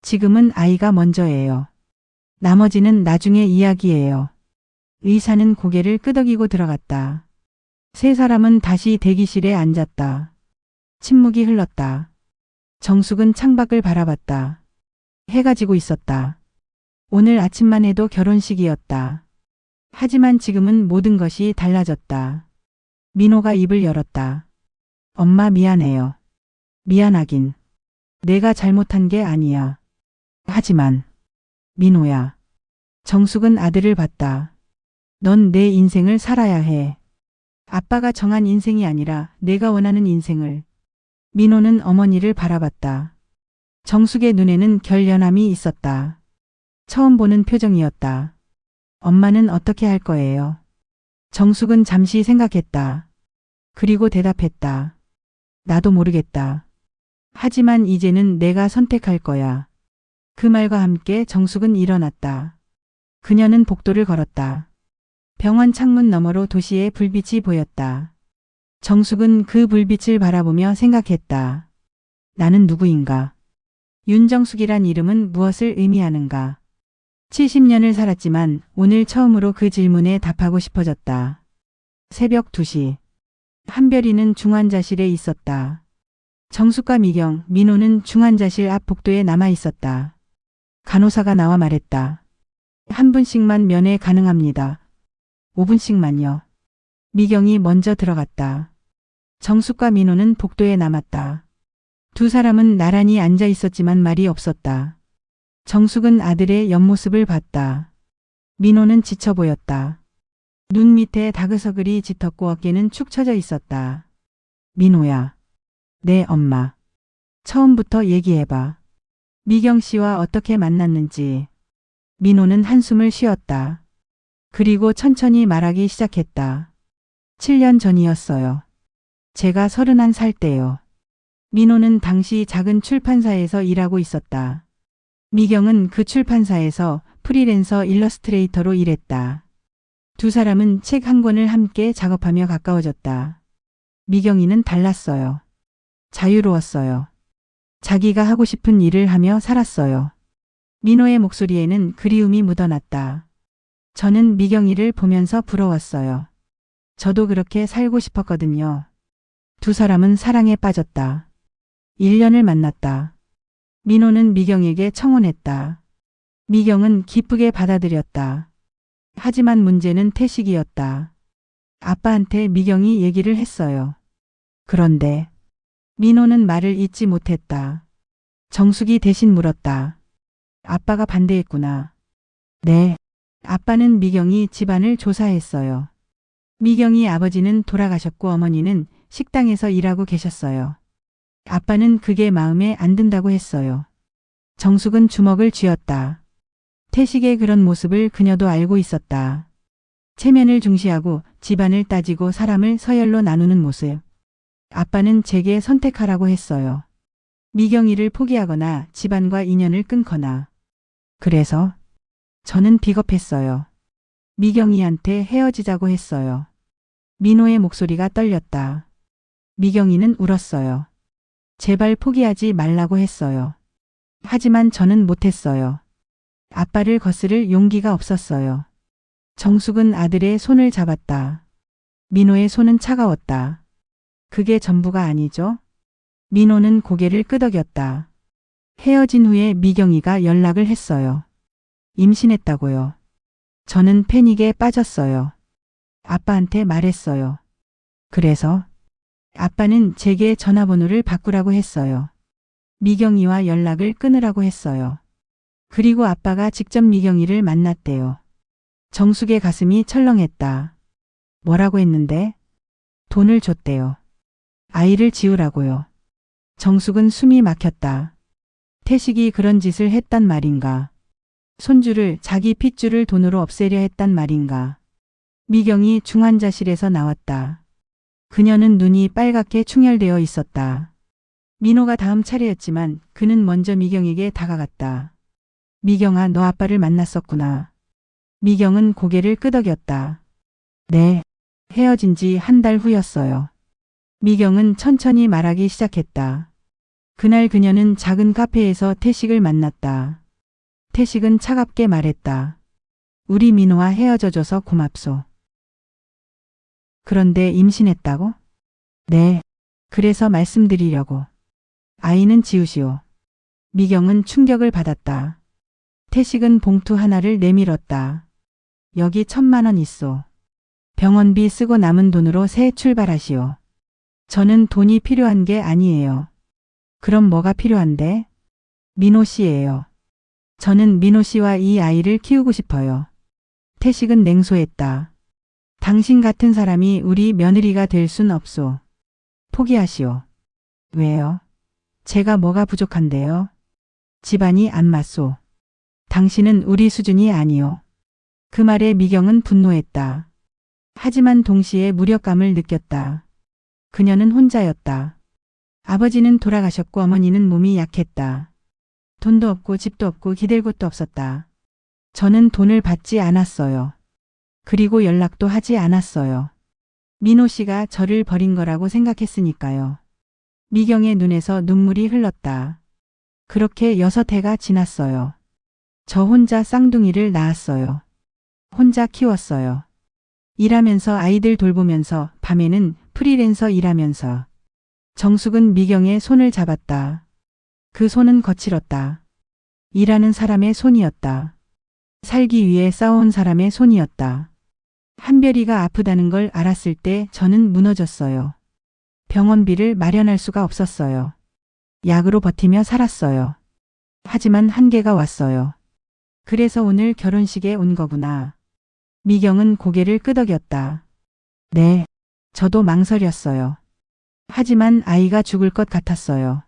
지금은 아이가 먼저예요. 나머지는 나중에 이야기예요. 의사는 고개를 끄덕이고 들어갔다. 세 사람은 다시 대기실에 앉았다. 침묵이 흘렀다. 정숙은 창밖을 바라봤다. 해가 지고 있었다. 오늘 아침만 해도 결혼식이었다. 하지만 지금은 모든 것이 달라졌다. 민호가 입을 열었다. 엄마 미안해요. 미안하긴. 내가 잘못한 게 아니야. 하지만 민호야. 정숙은 아들을 봤다. 넌 내 인생을 살아야 해. 아빠가 정한 인생이 아니라 내가 원하는 인생을. 민호는 어머니를 바라봤다. 정숙의 눈에는 결연함이 있었다. 처음 보는 표정이었다. 엄마는 어떻게 할 거예요? 정숙은 잠시 생각했다. 그리고 대답했다. 나도 모르겠다. 하지만 이제는 내가 선택할 거야. 그 말과 함께 정숙은 일어났다. 그녀는 복도를 걸었다. 병원 창문 너머로 도시의 불빛이 보였다. 정숙은 그 불빛을 바라보며 생각했다. 나는 누구인가? 윤정숙이란 이름은 무엇을 의미하는가? 70년을 살았지만 오늘 처음으로 그 질문에 답하고 싶어졌다. 새벽 2시. 한별이는 중환자실에 있었다. 정숙과 미경, 민호는 중환자실 앞 복도에 남아 있었다. 간호사가 나와 말했다. 한 분씩만 면회 가능합니다. 5분씩만요. 미경이 먼저 들어갔다. 정숙과 민호는 복도에 남았다. 두 사람은 나란히 앉아 있었지만 말이 없었다. 정숙은 아들의 옆모습을 봤다. 민호는 지쳐 보였다. 눈 밑에 다크서클이 짙었고 어깨는 축 처져 있었다. 민호야. 네, 엄마. 처음부터 얘기해봐. 미경 씨와 어떻게 만났는지. 민호는 한숨을 쉬었다. 그리고 천천히 말하기 시작했다. 7년 전이었어요. 제가 31살 때요. 민호는 당시 작은 출판사에서 일하고 있었다. 미경은 그 출판사에서 프리랜서 일러스트레이터로 일했다. 두 사람은 책 한 권을 함께 작업하며 가까워졌다. 미경이는 달랐어요. 자유로웠어요. 자기가 하고 싶은 일을 하며 살았어요. 민호의 목소리에는 그리움이 묻어났다. 저는 미경이를 보면서 부러웠어요. 저도 그렇게 살고 싶었거든요. 두 사람은 사랑에 빠졌다. 1년을 만났다. 민호는 미경에게 청혼했다. 미경은 기쁘게 받아들였다. 하지만 문제는 태식이었다. 아빠한테 미경이 얘기를 했어요. 그런데 민호는 말을 잇지 못했다. 정숙이 대신 물었다. 아빠가 반대했구나. 네. 아빠는 미경이 집안을 조사했어요. 미경이 아버지는 돌아가셨고 어머니는 식당에서 일하고 계셨어요. 아빠는 그게 마음에 안 든다고 했어요. 정숙은 주먹을 쥐었다. 태식의 그런 모습을 그녀도 알고 있었다. 체면을 중시하고 집안을 따지고 사람을 서열로 나누는 모습. 아빠는 제게 선택하라고 했어요. 미경이를 포기하거나 집안과 인연을 끊거나. 그래서 저는 비겁했어요. 미경이한테 헤어지자고 했어요. 민호의 목소리가 떨렸다. 미경이는 울었어요. 제발 포기하지 말라고 했어요. 하지만 저는 못했어요. 아빠를 거스를 용기가 없었어요. 정숙은 아들의 손을 잡았다. 민호의 손은 차가웠다. 그게 전부가 아니죠? 민호는 고개를 끄덕였다. 헤어진 후에 미경이가 연락을 했어요. 임신했다고요. 저는 패닉에 빠졌어요. 아빠한테 말했어요. 그래서 아빠는 제게 전화번호를 바꾸라고 했어요. 미경이와 연락을 끊으라고 했어요. 그리고 아빠가 직접 미경이를 만났대요. 정숙의 가슴이 철렁했다. 뭐라고 했는데? 돈을 줬대요. 아이를 지우라고요. 정숙은 숨이 막혔다. 태식이 그런 짓을 했단 말인가? 손주를 자기 핏줄을 돈으로 없애려 했단 말인가? 미경이 중환자실에서 나왔다. 그녀는 눈이 빨갛게 충혈되어 있었다. 민호가 다음 차례였지만 그는 먼저 미경에게 다가갔다. 미경아, 너 아빠를 만났었구나. 미경은 고개를 끄덕였다. 네. 헤어진 지 한 달 후였어요. 미경은 천천히 말하기 시작했다. 그날 그녀는 작은 카페에서 태식을 만났다. 태식은 차갑게 말했다. 우리 민호와 헤어져줘서 고맙소. 그런데 임신했다고? 네. 그래서 말씀드리려고. 아이는 지우시오. 미경은 충격을 받았다. 태식은 봉투 하나를 내밀었다. 여기 1,000만 원 있소. 병원비 쓰고 남은 돈으로 새 출발하시오. 저는 돈이 필요한 게 아니에요. 그럼 뭐가 필요한데? 민호 씨예요. 저는 민호 씨와 이 아이를 키우고 싶어요. 태식은 냉소했다. 당신 같은 사람이 우리 며느리가 될 순 없소. 포기하시오. 왜요? 제가 뭐가 부족한데요? 집안이 안 맞소. 당신은 우리 수준이 아니오. 그 말에 미경은 분노했다. 하지만 동시에 무력감을 느꼈다. 그녀는 혼자였다. 아버지는 돌아가셨고 어머니는 몸이 약했다. 돈도 없고 집도 없고 기댈 곳도 없었다. 저는 돈을 받지 않았어요. 그리고 연락도 하지 않았어요. 민호 씨가 저를 버린 거라고 생각했으니까요. 미경의 눈에서 눈물이 흘렀다. 그렇게 6해가 지났어요. 저 혼자 쌍둥이를 낳았어요. 혼자 키웠어요. 일하면서 아이들 돌보면서 밤에는 프리랜서 일하면서. 정숙은 미경의 손을 잡았다. 그 손은 거칠었다. 일하는 사람의 손이었다. 살기 위해 싸워온 사람의 손이었다. 한별이가 아프다는 걸 알았을 때 저는 무너졌어요. 병원비를 마련할 수가 없었어요. 약으로 버티며 살았어요. 하지만 한계가 왔어요. 그래서 오늘 결혼식에 온 거구나. 미경은 고개를 끄덕였다. 네, 저도 망설였어요. 하지만 아이가 죽을 것 같았어요.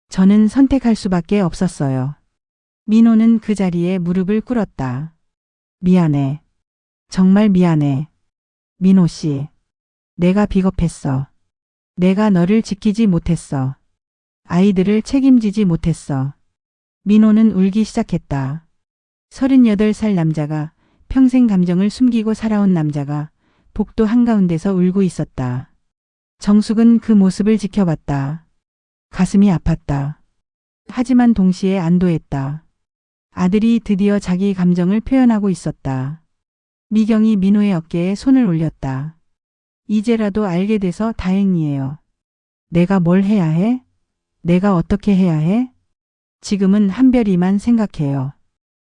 저는 선택할 수밖에 없었어요. 민호는 그 자리에 무릎을 꿇었다. 미안해. 정말 미안해. 민호 씨. 내가 비겁했어. 내가 너를 지키지 못했어. 아이들을 책임지지 못했어. 민호는 울기 시작했다. 38살 남자가 평생 감정을 숨기고 살아온 남자가 복도 한가운데서 울고 있었다. 정숙은 그 모습을 지켜봤다. 가슴이 아팠다. 하지만 동시에 안도했다. 아들이 드디어 자기 감정을 표현하고 있었다. 미경이 민호의 어깨에 손을 올렸다. 이제라도 알게 돼서 다행이에요. 내가 뭘 해야 해? 내가 어떻게 해야 해? 지금은 한별이만 생각해요.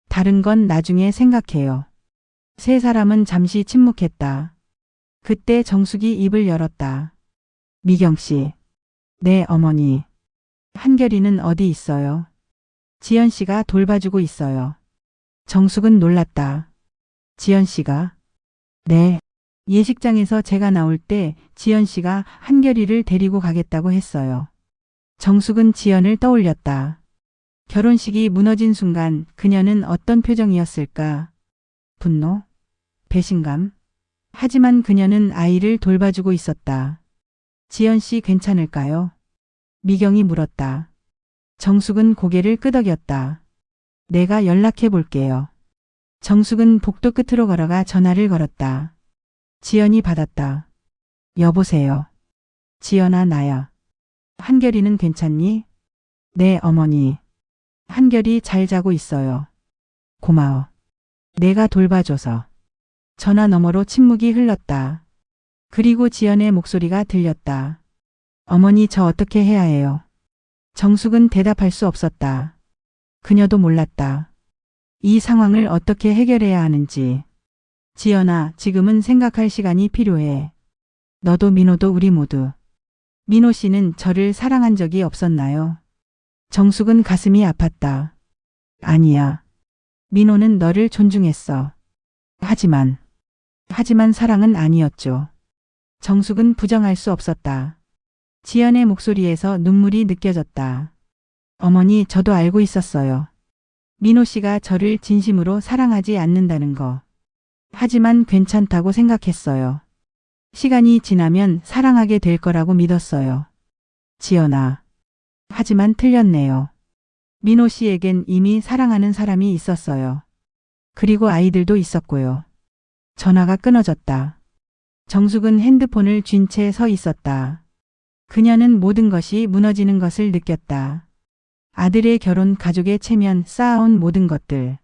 다른 건 나중에 생각해요. 세 사람은 잠시 침묵했다. 그때 정숙이 입을 열었다. 미경 씨. 네, 어머니. 한결이는 어디 있어요? 지연 씨가 돌봐주고 있어요. 정숙은 놀랐다. 지연 씨가? 네. 예식장에서 제가 나올 때 지연 씨가 한결이를 데리고 가겠다고 했어요. 정숙은 지연을 떠올렸다. 결혼식이 무너진 순간 그녀는 어떤 표정이었을까? 분노? 배신감? 하지만 그녀는 아이를 돌봐주고 있었다. 지연 씨 괜찮을까요? 미경이 물었다. 정숙은 고개를 끄덕였다. 내가 연락해 볼게요. 정숙은 복도 끝으로 걸어가 전화를 걸었다. 지연이 받았다. 여보세요. 지연아, 나야. 한결이는 괜찮니? 네, 어머니. 한결이 잘 자고 있어요. 고마워. 내가 돌봐줘서. 전화 너머로 침묵이 흘렀다. 그리고 지연의 목소리가 들렸다. 어머니, 저 어떻게 해야 해요? 정숙은 대답할 수 없었다. 그녀도 몰랐다. 이 상황을 어떻게 해결해야 하는지. 지연아, 지금은 생각할 시간이 필요해. 너도 민호도 우리 모두. 민호 씨는 저를 사랑한 적이 없었나요? 정숙은 가슴이 아팠다. 아니야. 민호는 너를 존중했어. 하지만 사랑은 아니었죠. 정숙은 부정할 수 없었다. 지연의 목소리에서 눈물이 느껴졌다. 어머니, 저도 알고 있었어요. 민호 씨가 저를 진심으로 사랑하지 않는다는 거. 하지만 괜찮다고 생각했어요. 시간이 지나면 사랑하게 될 거라고 믿었어요. 지연아. 하지만 틀렸네요. 민호 씨에겐 이미 사랑하는 사람이 있었어요. 그리고 아이들도 있었고요. 전화가 끊어졌다. 정숙은 핸드폰을 쥔 채 서 있었다. 그녀는 모든 것이 무너지는 것을 느꼈다. 아들의 결혼, 가족의 체면, 쌓아온 모든 것들.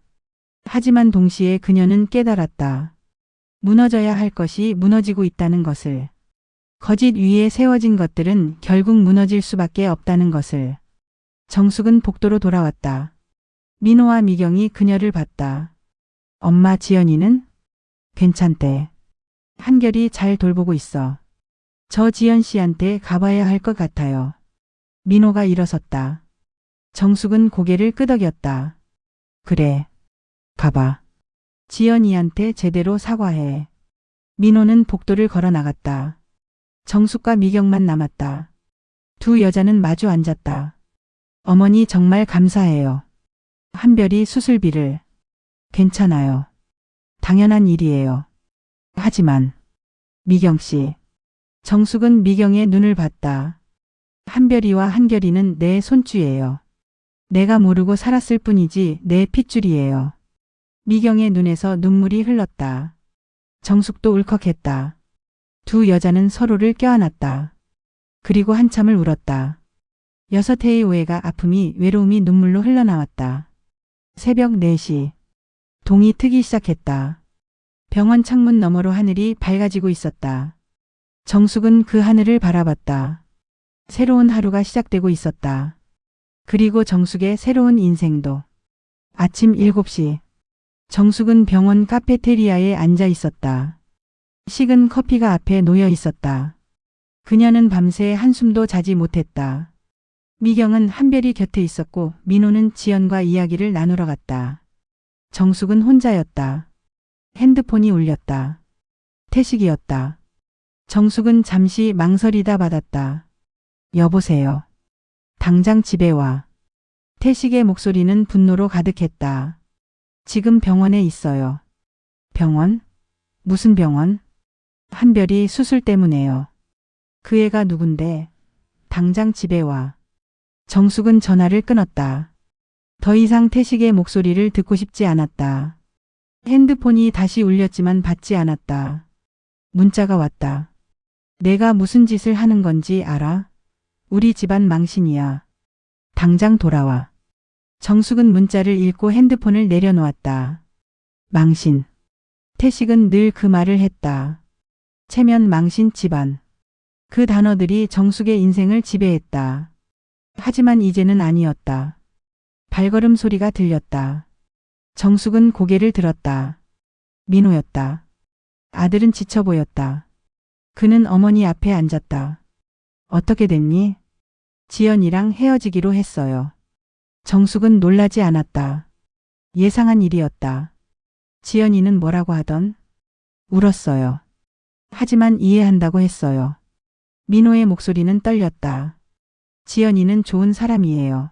하지만 동시에 그녀는 깨달았다. 무너져야 할 것이 무너지고 있다는 것을. 거짓 위에 세워진 것들은 결국 무너질 수밖에 없다는 것을. 정숙은 복도로 돌아왔다. 민호와 미경이 그녀를 봤다. 엄마, 지연이는? 괜찮대. 한결이 잘 돌보고 있어. 저 지연 씨한테 가봐야 할 것 같아요. 민호가 일어섰다. 정숙은 고개를 끄덕였다. 그래. 가봐. 지연이한테 제대로 사과해. 민호는 복도를 걸어 나갔다. 정숙과 미경만 남았다. 두 여자는 마주 앉았다. 어머니, 정말 감사해요. 한별이 수술비를. 괜찮아요. 당연한 일이에요. 하지만 미경 씨. 정숙은 미경의 눈을 봤다. 한별이와 한결이는 내 손주예요. 내가 모르고 살았을 뿐이지 내 핏줄이에요. 미경의 눈에서 눈물이 흘렀다. 정숙도 울컥했다. 두 여자는 서로를 껴안았다. 그리고 한참을 울었다. 6회의 오해가, 아픔이, 외로움이 눈물로 흘러나왔다. 새벽 4시. 동이 트기 시작했다. 병원 창문 너머로 하늘이 밝아지고 있었다. 정숙은 그 하늘을 바라봤다. 새로운 하루가 시작되고 있었다. 그리고 정숙의 새로운 인생도. 아침 7시. 정숙은 병원 카페테리아에 앉아 있었다. 식은 커피가 앞에 놓여 있었다. 그녀는 밤새 한숨도 자지 못했다. 미경은 한별이 곁에 있었고 민호는 지연과 이야기를 나누러 갔다. 정숙은 혼자였다. 핸드폰이 울렸다. 태식이었다. 정숙은 잠시 망설이다 받았다. 여보세요. 당장 집에 와. 태식의 목소리는 분노로 가득했다. 지금 병원에 있어요. 병원? 무슨 병원? 한별이 수술 때문에요. 그 애가 누군데? 당장 집에 와. 정숙은 전화를 끊었다. 더 이상 태식의 목소리를 듣고 싶지 않았다. 핸드폰이 다시 울렸지만 받지 않았다. 문자가 왔다. 내가 무슨 짓을 하는 건지 알아? 우리 집안 망신이야. 당장 돌아와. 정숙은 문자를 읽고 핸드폰을 내려놓았다. 망신. 태식은 늘 그 말을 했다. 체면 망신 집안. 그 단어들이 정숙의 인생을 지배했다. 하지만 이제는 아니었다. 발걸음 소리가 들렸다. 정숙은 고개를 들었다. 민호였다. 아들은 지쳐 보였다. 그는 어머니 앞에 앉았다. 어떻게 됐니? 지연이랑 헤어지기로 했어요. 정숙은 놀라지 않았다. 예상한 일이었다. 지연이는 뭐라고 하던? 울었어요. 하지만 이해한다고 했어요. 민호의 목소리는 떨렸다. 지연이는 좋은 사람이에요.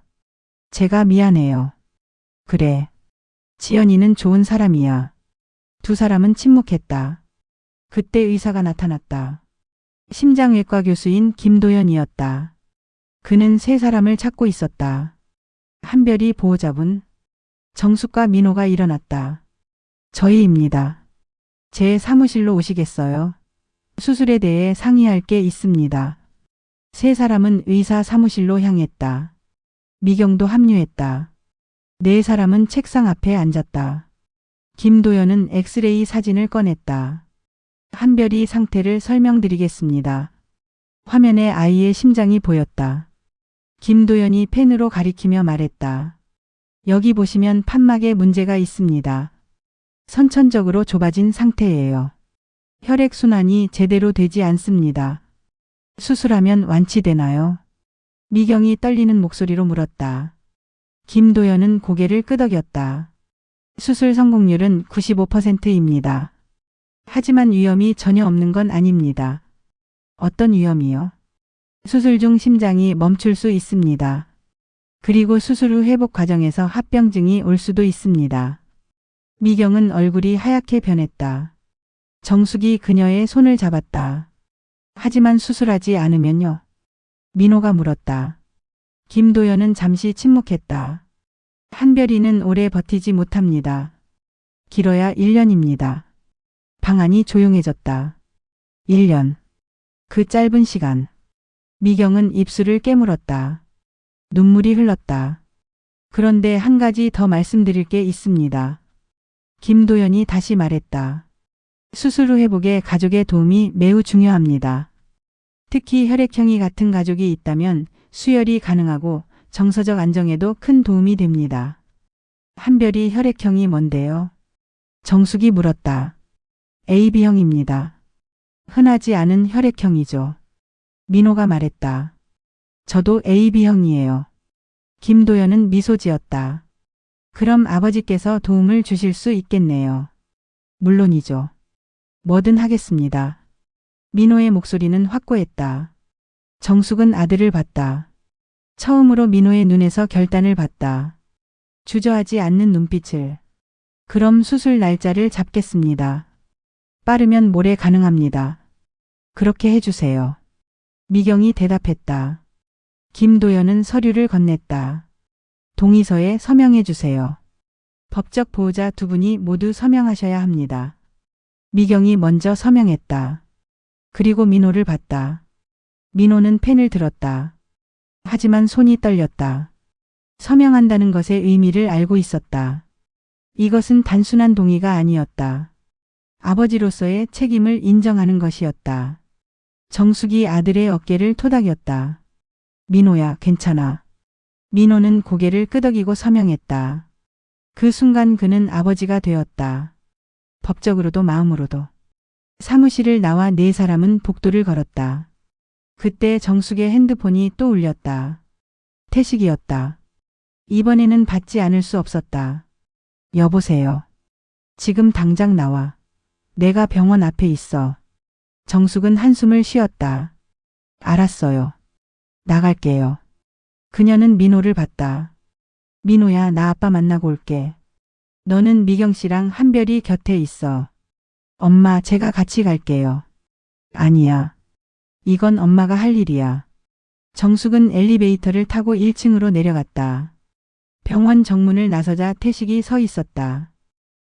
제가 미안해요. 그래. 지연이는 좋은 사람이야. 두 사람은 침묵했다. 그때 의사가 나타났다. 심장외과 교수인 김도연이었다. 그는 세 사람을 찾고 있었다. 한별이 보호자분. 정숙과 민호가 일어났다. 저희입니다. 제 사무실로 오시겠어요? 수술에 대해 상의할 게 있습니다. 세 사람은 의사 사무실로 향했다. 미경도 합류했다. 네 사람은 책상 앞에 앉았다. 김도연은 엑스레이 사진을 꺼냈다. 한별이 상태를 설명드리겠습니다. 화면에 아이의 심장이 보였다. 김도연이 펜으로 가리키며 말했다. 여기 보시면 판막에 문제가 있습니다. 선천적으로 좁아진 상태예요. 혈액순환이 제대로 되지 않습니다. 수술하면 완치되나요? 미경이 떨리는 목소리로 물었다. 김도연은 고개를 끄덕였다. 수술 성공률은 95%입니다. 하지만 위험이 전혀 없는 건 아닙니다. 어떤 위험이요? 수술 중 심장이 멈출 수 있습니다. 그리고 수술 후 회복 과정에서 합병증이 올 수도 있습니다. 미경은 얼굴이 하얗게 변했다. 정숙이 그녀의 손을 잡았다. 하지만 수술하지 않으면요? 민호가 물었다. 김도연은 잠시 침묵했다. 한별이는 오래 버티지 못합니다. 길어야 1년입니다. 방안이 조용해졌다. 1년. 그 짧은 시간. 미경은 입술을 깨물었다. 눈물이 흘렀다. 그런데 한 가지 더 말씀드릴 게 있습니다. 김도연이 다시 말했다. 수술 후 회복에 가족의 도움이 매우 중요합니다. 특히 혈액형이 같은 가족이 있다면 수혈이 가능하고 정서적 안정에도 큰 도움이 됩니다. 한별이 혈액형이 뭔데요? 정숙이 물었다. AB형입니다. 흔하지 않은 혈액형이죠. 민호가 말했다. 저도 AB형이에요. 김도연은 미소 지었다. 그럼 아버지께서 도움을 주실 수 있겠네요. 물론이죠. 뭐든 하겠습니다. 민호의 목소리는 확고했다. 정숙은 아들을 봤다. 처음으로 민호의 눈에서 결단을 봤다. 주저하지 않는 눈빛을. 그럼 수술 날짜를 잡겠습니다. 빠르면 모레 가능합니다. 그렇게 해주세요. 미경이 대답했다. 김도연은 서류를 건넸다. 동의서에 서명해 주세요. 법적 보호자 두 분이 모두 서명하셔야 합니다. 미경이 먼저 서명했다. 그리고 민호를 봤다. 민호는 펜을 들었다. 하지만 손이 떨렸다. 서명한다는 것의 의미를 알고 있었다. 이것은 단순한 동의가 아니었다. 아버지로서의 책임을 인정하는 것이었다. 정숙이 아들의 어깨를 토닥였다. 민호야, 괜찮아. 민호는 고개를 끄덕이고 서명했다. 그 순간 그는 아버지가 되었다. 법적으로도 마음으로도. 사무실을 나와 네 사람은 복도를 걸었다. 그때 정숙의 핸드폰이 또 울렸다. 태식이었다. 이번에는 받지 않을 수 없었다. 여보세요. 지금 당장 나와. 내가 병원 앞에 있어. 정숙은 한숨을 쉬었다. 알았어요. 나갈게요. 그녀는 민호를 봤다. 민호야, 나 아빠 만나고 올게. 너는 미경 씨랑 한별이 곁에 있어. 엄마, 제가 같이 갈게요. 아니야. 이건 엄마가 할 일이야. 정숙은 엘리베이터를 타고 1층으로 내려갔다. 병원 정문을 나서자 태식이 서 있었다.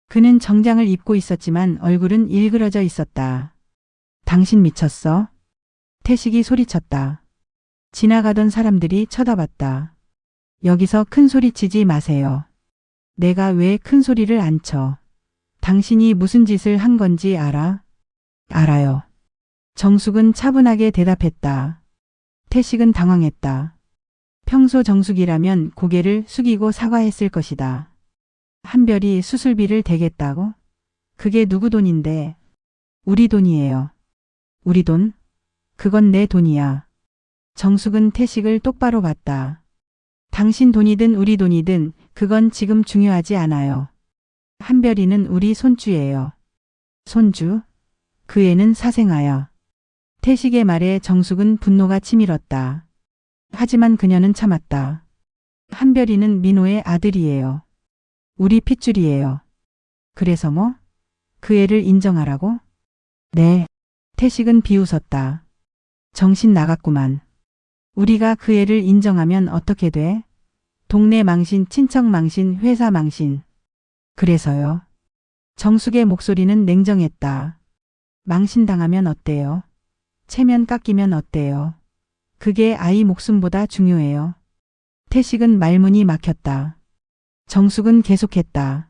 그는 정장을 입고 있었지만 얼굴은 일그러져 있었다. 당신 미쳤어? 태식이 소리쳤다. 지나가던 사람들이 쳐다봤다. 여기서 큰 소리 치지 마세요. 내가 왜 큰 소리를 안 쳐? 당신이 무슨 짓을 한 건지 알아? 알아요. 정숙은 차분하게 대답했다. 태식은 당황했다. 평소 정숙이라면 고개를 숙이고 사과했을 것이다. 한별이 수술비를 대겠다고? 그게 누구 돈인데? 우리 돈이에요. 우리 돈? 그건 내 돈이야. 정숙은 태식을 똑바로 봤다. 당신 돈이든 우리 돈이든 그건 지금 중요하지 않아요. 한별이는 우리 손주예요. 손주? 그 애는 사생아야. 태식의 말에 정숙은 분노가 치밀었다. 하지만 그녀는 참았다. 한별이는 민호의 아들이에요. 우리 핏줄이에요. 그래서 뭐? 그 애를 인정하라고? 네. 태식은 비웃었다. 정신 나갔구만. 우리가 그 애를 인정하면 어떻게 돼? 동네 망신, 친척 망신, 회사 망신. 그래서요. 정숙의 목소리는 냉정했다. 망신당하면 어때요? 체면 깎이면 어때요? 그게 아이 목숨보다 중요해요. 태식은 말문이 막혔다. 정숙은 계속했다.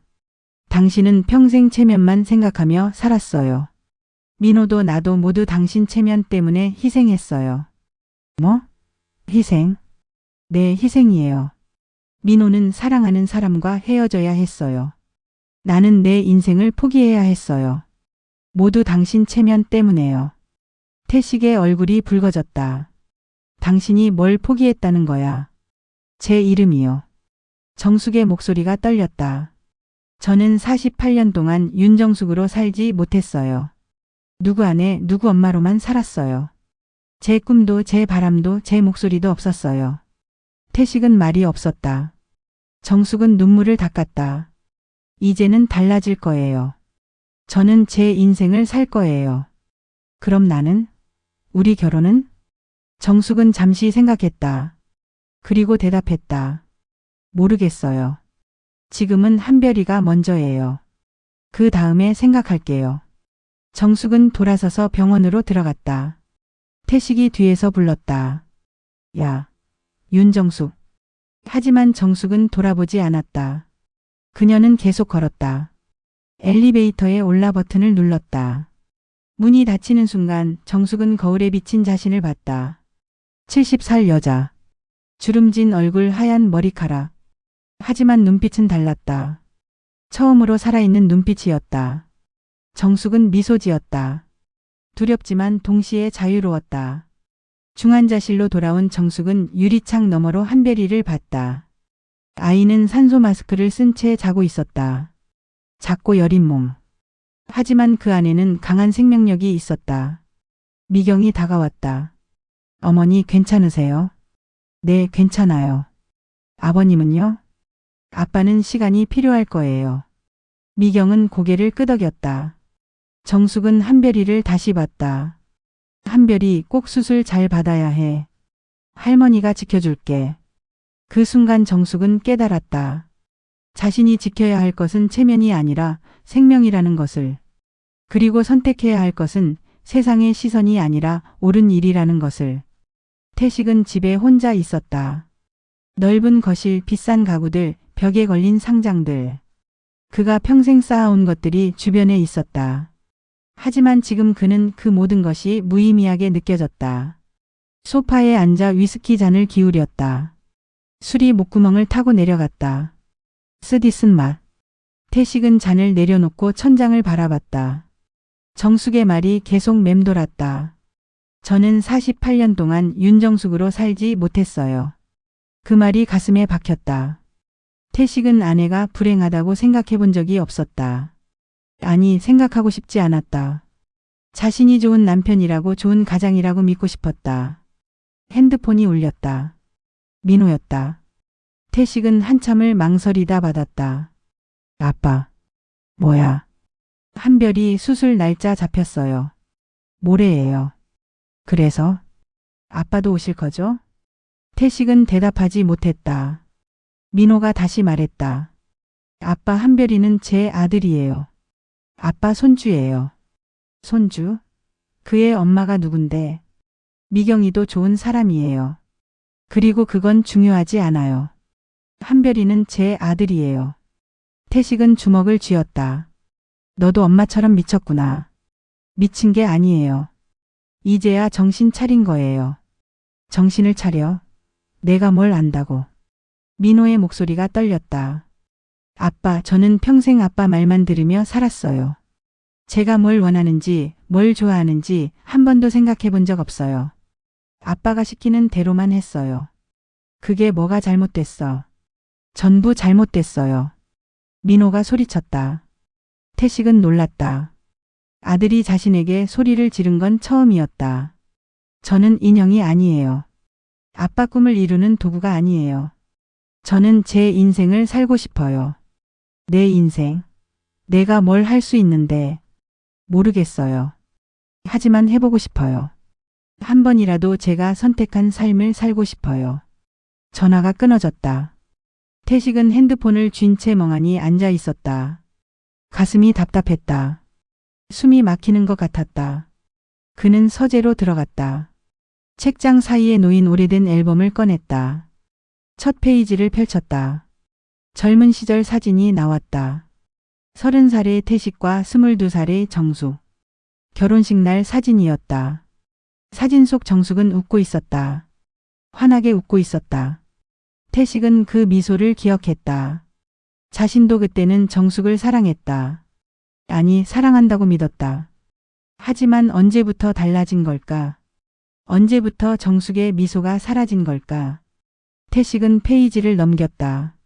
당신은 평생 체면만 생각하며 살았어요. 민호도 나도 모두 당신 체면 때문에 희생했어요. 뭐? 희생? 네, 희생이에요. 민호는 사랑하는 사람과 헤어져야 했어요. 나는 내 인생을 포기해야 했어요. 모두 당신 체면 때문에요. 태식의 얼굴이 붉어졌다. 당신이 뭘 포기했다는 거야? 제 이름이요. 정숙의 목소리가 떨렸다. 저는 48년 동안 윤정숙으로 살지 못했어요. 누구 아내, 누구 엄마로만 살았어요. 제 꿈도 제 바람도 제 목소리도 없었어요. 태식은 말이 없었다. 정숙은 눈물을 닦았다. 이제는 달라질 거예요. 저는 제 인생을 살 거예요. 그럼 나는? 우리 결혼은? 정숙은 잠시 생각했다. 그리고 대답했다. 모르겠어요. 지금은 한별이가 먼저예요. 그 다음에 생각할게요. 정숙은 돌아서서 병원으로 들어갔다. 태식이 뒤에서 불렀다. 야, 윤정숙. 하지만 정숙은 돌아보지 않았다. 그녀는 계속 걸었다. 엘리베이터에 올라 버튼을 눌렀다. 문이 닫히는 순간 정숙은 거울에 비친 자신을 봤다. 70살 여자. 주름진 얼굴, 하얀 머리카락. 하지만 눈빛은 달랐다. 처음으로 살아있는 눈빛이었다. 정숙은 미소 지었다. 두렵지만 동시에 자유로웠다. 중환자실로 돌아온 정숙은 유리창 너머로 한별이를 봤다. 아이는 산소 마스크를 쓴 채 자고 있었다. 작고 여린 몸. 하지만 그 안에는 강한 생명력이 있었다. 미경이 다가왔다. 어머니 괜찮으세요? 네, 괜찮아요. 아버님은요? 아빠는 시간이 필요할 거예요. 미경은 고개를 끄덕였다. 정숙은 한별이를 다시 봤다. 한별이 꼭 수술 잘 받아야 해. 할머니가 지켜줄게. 그 순간 정숙은 깨달았다. 자신이 지켜야 할 것은 체면이 아니라 생명이라는 것을. 그리고 선택해야 할 것은 세상의 시선이 아니라 옳은 일이라는 것을. 태식은 집에 혼자 있었다. 넓은 거실, 비싼 가구들, 벽에 걸린 상장들. 그가 평생 쌓아온 것들이 주변에 있었다. 하지만 지금 그는 그 모든 것이 무의미하게 느껴졌다. 소파에 앉아 위스키 잔을 기울였다. 술이 목구멍을 타고 내려갔다. 쓰디쓴 맛. 태식은 잔을 내려놓고 천장을 바라봤다. 정숙의 말이 계속 맴돌았다. 저는 48년 동안 윤정숙으로 살지 못했어요. 그 말이 가슴에 박혔다. 태식은 아내가 불행하다고 생각해 본 적이 없었다. 아니, 생각하고 싶지 않았다. 자신이 좋은 남편이라고, 좋은 가장이라고 믿고 싶었다. 핸드폰이 울렸다. 민호였다. 태식은 한참을 망설이다 받았다. 아빠. 뭐야? 한별이 수술 날짜 잡혔어요. 모레예요. 그래서? 아빠도 오실 거죠? 태식은 대답하지 못했다. 민호가 다시 말했다. 아빠, 한별이는 제 아들이에요. 아빠 손주예요. 손주? 그의 엄마가 누군데? 미경이도 좋은 사람이에요. 그리고 그건 중요하지 않아요. 한별이는 제 아들이에요. 태식은 주먹을 쥐었다. 너도 엄마처럼 미쳤구나. 미친 게 아니에요. 이제야 정신 차린 거예요. 정신을 차려. 내가 뭘 안다고. 민호의 목소리가 떨렸다. 아빠, 저는 평생 아빠 말만 들으며 살았어요. 제가 뭘 원하는지, 뭘 좋아하는지 한 번도 생각해 본 적 없어요. 아빠가 시키는 대로만 했어요. 그게 뭐가 잘못됐어? 전부 잘못됐어요. 민호가 소리쳤다. 태식은 놀랐다. 아들이 자신에게 소리를 지른 건 처음이었다. 저는 인형이 아니에요. 아빠 꿈을 이루는 도구가 아니에요. 저는 제 인생을 살고 싶어요. 내 인생. 내가 뭘 할 수 있는데. 모르겠어요. 하지만 해보고 싶어요. 한 번이라도 제가 선택한 삶을 살고 싶어요. 전화가 끊어졌다. 태식은 핸드폰을 쥔 채 멍하니 앉아 있었다. 가슴이 답답했다. 숨이 막히는 것 같았다. 그는 서재로 들어갔다. 책장 사이에 놓인 오래된 앨범을 꺼냈다. 첫 페이지를 펼쳤다. 젊은 시절 사진이 나왔다. 30살의 태식과 22살의 정숙. 결혼식 날 사진이었다. 사진 속 정숙은 웃고 있었다. 환하게 웃고 있었다. 태식은 그 미소를 기억했다. 자신도 그때는 정숙을 사랑했다. 아니, 사랑한다고 믿었다. 하지만 언제부터 달라진 걸까? 언제부터 정숙의 미소가 사라진 걸까? 태식은 페이지를 넘겼다.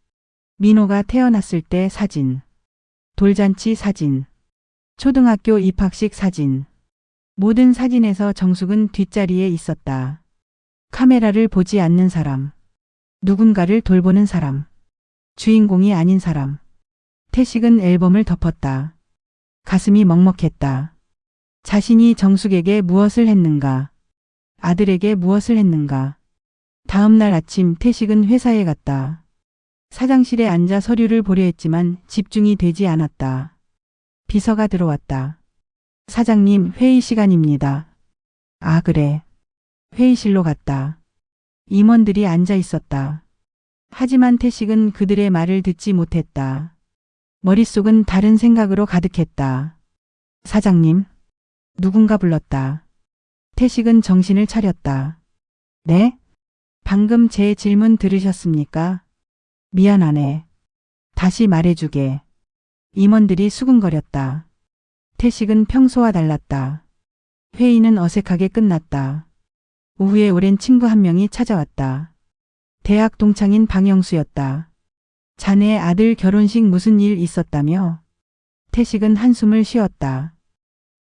민호가 태어났을 때 사진. 돌잔치 사진. 초등학교 입학식 사진. 모든 사진에서 정숙은 뒷자리에 있었다. 카메라를 보지 않는 사람. 누군가를 돌보는 사람. 주인공이 아닌 사람. 태식은 앨범을 덮었다. 가슴이 먹먹했다. 자신이 정숙에게 무엇을 했는가? 아들에게 무엇을 했는가? 다음 날 아침 태식은 회사에 갔다. 사장실에 앉아 서류를 보려 했지만 집중이 되지 않았다. 비서가 들어왔다. 사장님, 회의 시간입니다. 아, 그래. 회의실로 갔다. 임원들이 앉아 있었다. 하지만 태식은 그들의 말을 듣지 못했다. 머릿속은 다른 생각으로 가득했다. 사장님. 누군가 불렀다. 태식은 정신을 차렸다. 네? 방금 제 질문 들으셨습니까? 미안하네. 다시 말해주게. 임원들이 수근거렸다. 태식은 평소와 달랐다. 회의는 어색하게 끝났다. 오후에 오랜 친구 한 명이 찾아왔다. 대학 동창인 방영수였다. 자네 아들 결혼식 무슨 일 있었다며? 태식은 한숨을 쉬었다.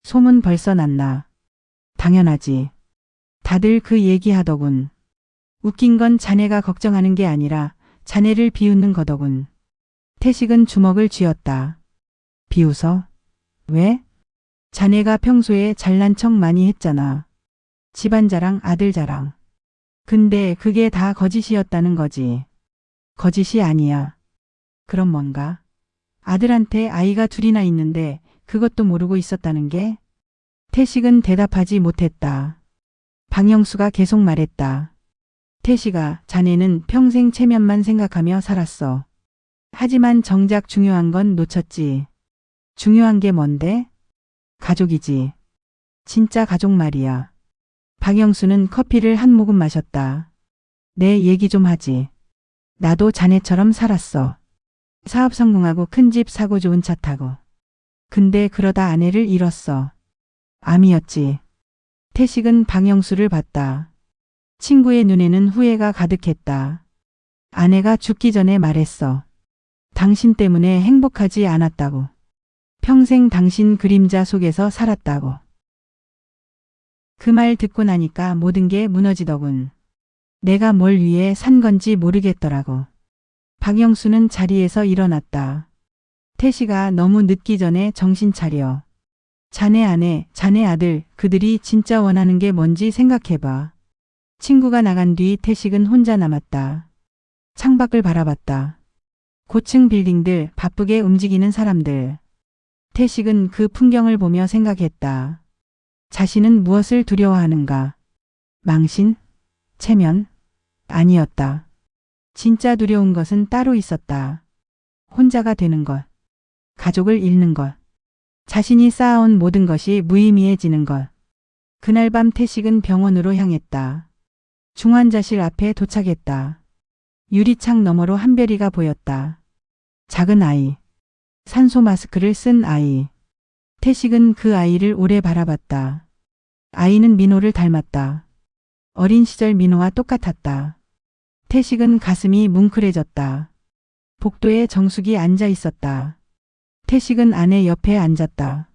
소문 벌써 났나? 당연하지. 다들 그 얘기하더군. 웃긴 건 자네가 걱정하는 게 아니라 자네를 비웃는 거더군. 태식은 주먹을 쥐었다. 비웃어? 왜? 자네가 평소에 잘난 척 많이 했잖아. 집안 자랑, 아들 자랑. 근데 그게 다 거짓이었다는 거지. 거짓이 아니야. 그럼 뭔가? 아들한테 아이가 둘이나 있는데 그것도 모르고 있었다는 게? 태식은 대답하지 못했다. 방영수가 계속 말했다. 태식아, 자네는 평생 체면만 생각하며 살았어. 하지만 정작 중요한 건 놓쳤지. 중요한 게 뭔데? 가족이지. 진짜 가족 말이야. 방영수는 커피를 한 모금 마셨다. 내 얘기 좀 하지. 나도 자네처럼 살았어. 사업 성공하고 큰 집 사고 좋은 차 타고. 근데 그러다 아내를 잃었어. 암이었지. 태식은 방영수를 봤다. 친구의 눈에는 후회가 가득했다. 아내가 죽기 전에 말했어. 당신 때문에 행복하지 않았다고. 평생 당신 그림자 속에서 살았다고. 그 말 듣고 나니까 모든 게 무너지더군. 내가 뭘 위해 산 건지 모르겠더라고. 박영수는 자리에서 일어났다. 태식아, 너무 늦기 전에 정신 차려. 자네 아내, 자네 아들, 그들이 진짜 원하는 게 뭔지 생각해봐. 친구가 나간 뒤 태식은 혼자 남았다. 창밖을 바라봤다. 고층 빌딩들, 바쁘게 움직이는 사람들. 태식은 그 풍경을 보며 생각했다. 자신은 무엇을 두려워하는가? 망신? 체면? 아니었다. 진짜 두려운 것은 따로 있었다. 혼자가 되는 것. 가족을 잃는 것. 자신이 쌓아온 모든 것이 무의미해지는 것. 그날 밤 태식은 병원으로 향했다. 중환자실 앞에 도착했다. 유리창 너머로 한별이가 보였다. 작은 아이. 산소 마스크를 쓴 아이. 태식은 그 아이를 오래 바라봤다. 아이는 민호를 닮았다. 어린 시절 민호와 똑같았다. 태식은 가슴이 뭉클해졌다. 복도에 정숙이 앉아 있었다. 태식은 아내 옆에 앉았다.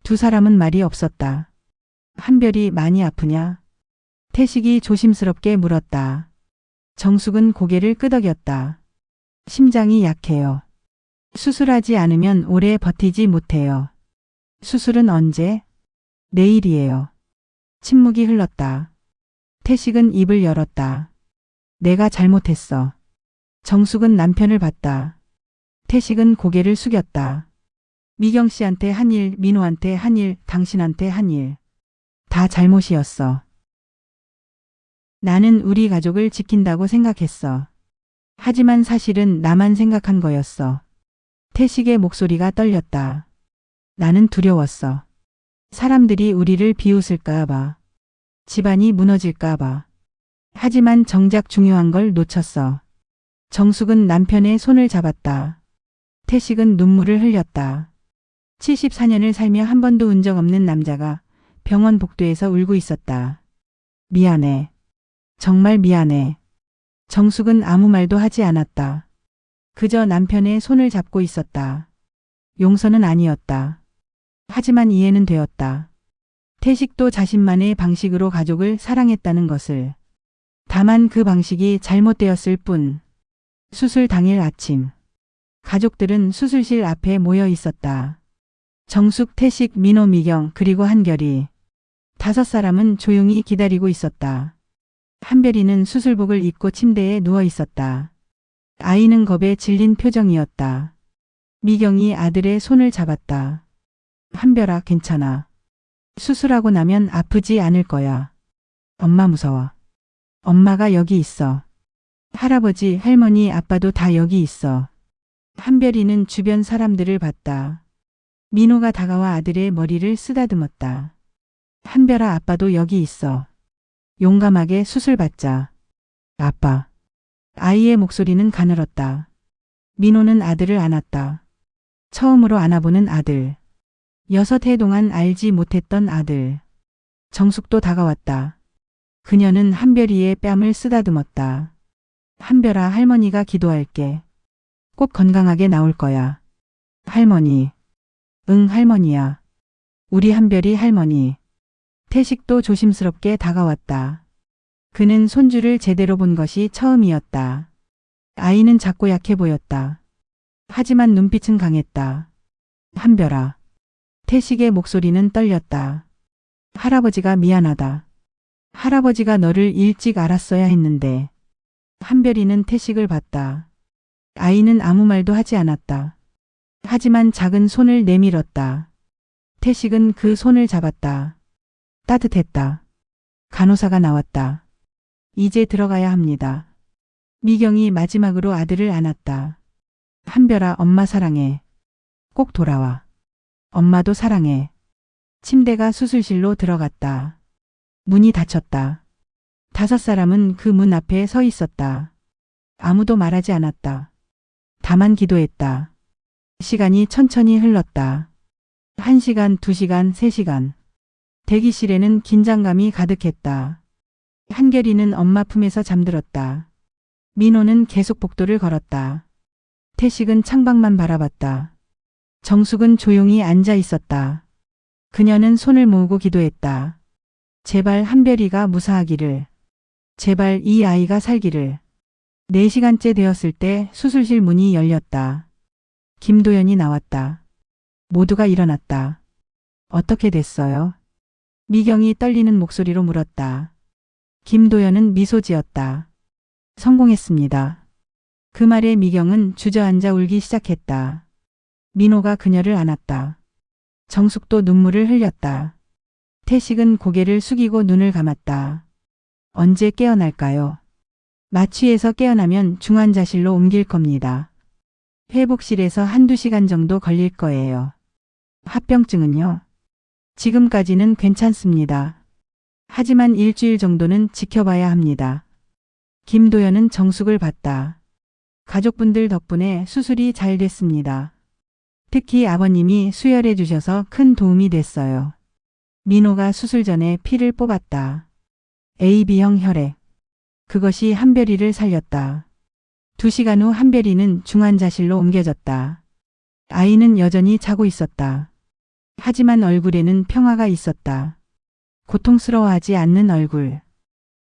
두 사람은 말이 없었다. 한별이 많이 아프냐? 태식이 조심스럽게 물었다. 정숙은 고개를 끄덕였다. 심장이 약해요. 수술하지 않으면 오래 버티지 못해요. 수술은 언제? 내일이에요. 침묵이 흘렀다. 태식은 입을 열었다. 내가 잘못했어. 정숙은 남편을 봤다. 태식은 고개를 숙였다. 미경 씨한테 한 일, 민호한테 한 일, 당신한테 한 일. 다 잘못이었어. 나는 우리 가족을 지킨다고 생각했어. 하지만 사실은 나만 생각한 거였어. 태식의 목소리가 떨렸다. 나는 두려웠어. 사람들이 우리를 비웃을까 봐. 집안이 무너질까 봐. 하지만 정작 중요한 걸 놓쳤어. 정숙은 남편의 손을 잡았다. 태식은 눈물을 흘렸다. 74년을 살며 한 번도 운 적 없는 남자가 병원 복도에서 울고 있었다. 미안해. 정말 미안해. 정숙은 아무 말도 하지 않았다. 그저 남편의 손을 잡고 있었다. 용서는 아니었다. 하지만 이해는 되었다. 태식도 자신만의 방식으로 가족을 사랑했다는 것을. 다만 그 방식이 잘못되었을 뿐. 수술 당일 아침. 가족들은 수술실 앞에 모여 있었다. 정숙, 태식, 민호, 미경, 그리고 한결이. 5사람은 조용히 기다리고 있었다. 한별이는 수술복을 입고 침대에 누워 있었다. 아이는 겁에 질린 표정이었다. 미경이 아들의 손을 잡았다. 한별아, 괜찮아. 수술하고 나면 아프지 않을 거야. 엄마 무서워. 엄마가 여기 있어. 할아버지, 할머니, 아빠도 다 여기 있어. 한별이는 주변 사람들을 봤다. 민호가 다가와 아들의 머리를 쓰다듬었다. 한별아, 아빠도 여기 있어. 용감하게 수술 받자. 아빠. 아이의 목소리는 가늘었다. 민호는 아들을 안았다. 처음으로 안아보는 아들. 6해 동안 알지 못했던 아들. 정숙도 다가왔다. 그녀는 한별이의 뺨을 쓰다듬었다. 한별아, 할머니가 기도할게. 꼭 건강하게 나올 거야. 할머니. 응, 할머니야. 우리 한별이 할머니. 태식도 조심스럽게 다가왔다. 그는 손주를 제대로 본 것이 처음이었다. 아이는 작고 약해 보였다. 하지만 눈빛은 강했다. 한별아. 태식의 목소리는 떨렸다. 할아버지가 미안하다. 할아버지가 너를 일찍 알았어야 했는데. 한별이는 태식을 봤다. 아이는 아무 말도 하지 않았다. 하지만 작은 손을 내밀었다. 태식은 그 손을 잡았다. 따뜻했다. 간호사가 나왔다. 이제 들어가야 합니다. 미경이 마지막으로 아들을 안았다. 한별아, 엄마 사랑해. 꼭 돌아와. 엄마도 사랑해. 침대가 수술실로 들어갔다. 문이 닫혔다. 5사람은 그 문 앞에 서 있었다. 아무도 말하지 않았다. 다만 기도했다. 시간이 천천히 흘렀다. 1시간, 2시간, 3시간. 대기실에는 긴장감이 가득했다. 한결이는 엄마 품에서 잠들었다. 민호는 계속 복도를 걸었다. 태식은 창밖만 바라봤다. 정숙은 조용히 앉아 있었다. 그녀는 손을 모으고 기도했다. 제발 한별이가 무사하기를. 제발 이 아이가 살기를. 4시간째 되었을 때 수술실 문이 열렸다. 김도연이 나왔다. 모두가 일어났다. 어떻게 됐어요? 미경이 떨리는 목소리로 물었다. 김도연은 미소 지었다. 성공했습니다. 그 말에 미경은 주저앉아 울기 시작했다. 민호가 그녀를 안았다. 정숙도 눈물을 흘렸다. 태식은 고개를 숙이고 눈을 감았다. 언제 깨어날까요? 마취에서 깨어나면 중환자실로 옮길 겁니다. 회복실에서 1~2시간 정도 걸릴 거예요. 합병증은요? 지금까지는 괜찮습니다. 하지만 일주일 정도는 지켜봐야 합니다. 김도연은 정숙을 봤다. 가족분들 덕분에 수술이 잘 됐습니다. 특히 아버님이 수혈해 주셔서 큰 도움이 됐어요. 민호가 수술 전에 피를 뽑았다. AB형 혈액. 그것이 한별이를 살렸다. 2시간 후 한별이는 중환자실로 옮겨졌다. 아이는 여전히 자고 있었다. 하지만 얼굴에는 평화가 있었다. 고통스러워하지 않는 얼굴.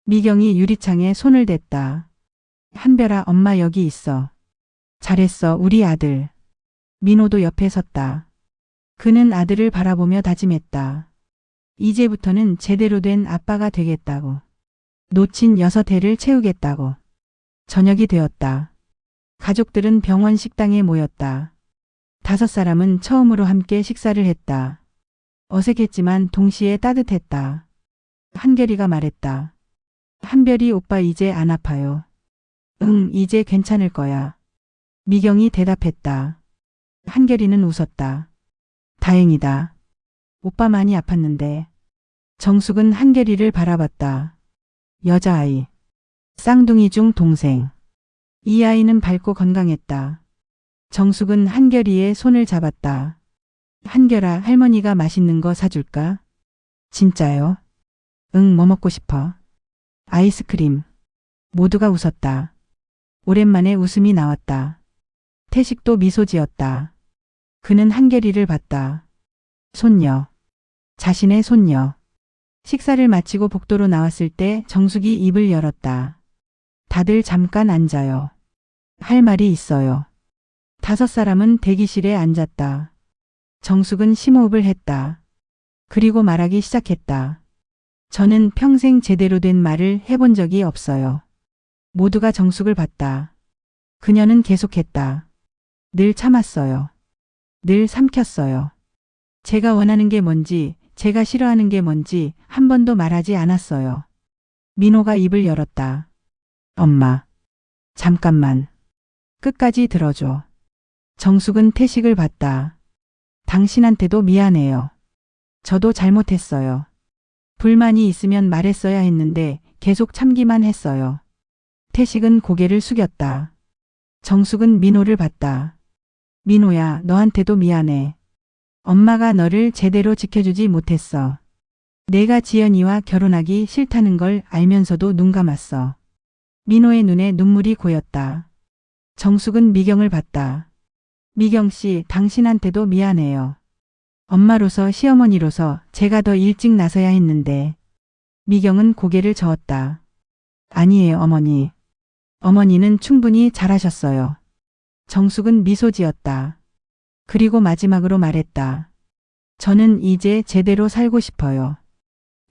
미경이 유리창에 손을 댔다. 한별아, 엄마 여기 있어. 잘했어, 우리 아들. 민호도 옆에 섰다. 그는 아들을 바라보며 다짐했다. 이제부터는 제대로 된 아빠가 되겠다고. 놓친 6해를 채우겠다고. 저녁이 되었다. 가족들은 병원 식당에 모였다. 5사람은 처음으로 함께 식사를 했다. 어색했지만 동시에 따뜻했다. 한결이가 말했다. 한별이 오빠 이제 안 아파요. 응, 이제 괜찮을 거야. 미경이 대답했다. 한결이는 웃었다. 다행이다. 오빠 많이 아팠는데. 정숙은 한결이를 바라봤다. 여자아이. 쌍둥이 중 동생. 이 아이는 밝고 건강했다. 정숙은 한결이의 손을 잡았다. 한결아, 할머니가 맛있는 거 사줄까? 진짜요? 응, 뭐 먹고 싶어? 아이스크림. 모두가 웃었다. 오랜만에 웃음이 나왔다. 태식도 미소 지었다. 그는 한결이를 봤다. 손녀. 자신의 손녀. 식사를 마치고 복도로 나왔을 때 정숙이 입을 열었다. 다들 잠깐 앉아요. 할 말이 있어요. 5사람은 대기실에 앉았다. 정숙은 심호흡을 했다. 그리고 말하기 시작했다. 저는 평생 제대로 된 말을 해본 적이 없어요. 모두가 정숙을 봤다. 그녀는 계속했다. 늘 참았어요. 늘 삼켰어요. 제가 원하는 게 뭔지, 제가 싫어하는 게 뭔지 한 번도 말하지 않았어요. 민호가 입을 열었다. 엄마. 잠깐만. 끝까지 들어줘. 정숙은 태식을 봤다. 당신한테도 미안해요. 저도 잘못했어요. 불만이 있으면 말했어야 했는데 계속 참기만 했어요. 태식은 고개를 숙였다. 정숙은 민호를 봤다. 민호야, 너한테도 미안해. 엄마가 너를 제대로 지켜주지 못했어. 내가 지연이와 결혼하기 싫다는 걸 알면서도 눈 감았어. 민호의 눈에 눈물이 고였다. 정숙은 미경을 봤다. 미경 씨, 당신한테도 미안해요. 엄마로서 시어머니로서 제가 더 일찍 나서야 했는데. 미경은 고개를 저었다. 아니에요, 어머니. 어머니는 충분히 잘하셨어요. 정숙은 미소 지었다. 그리고 마지막으로 말했다. 저는 이제 제대로 살고 싶어요.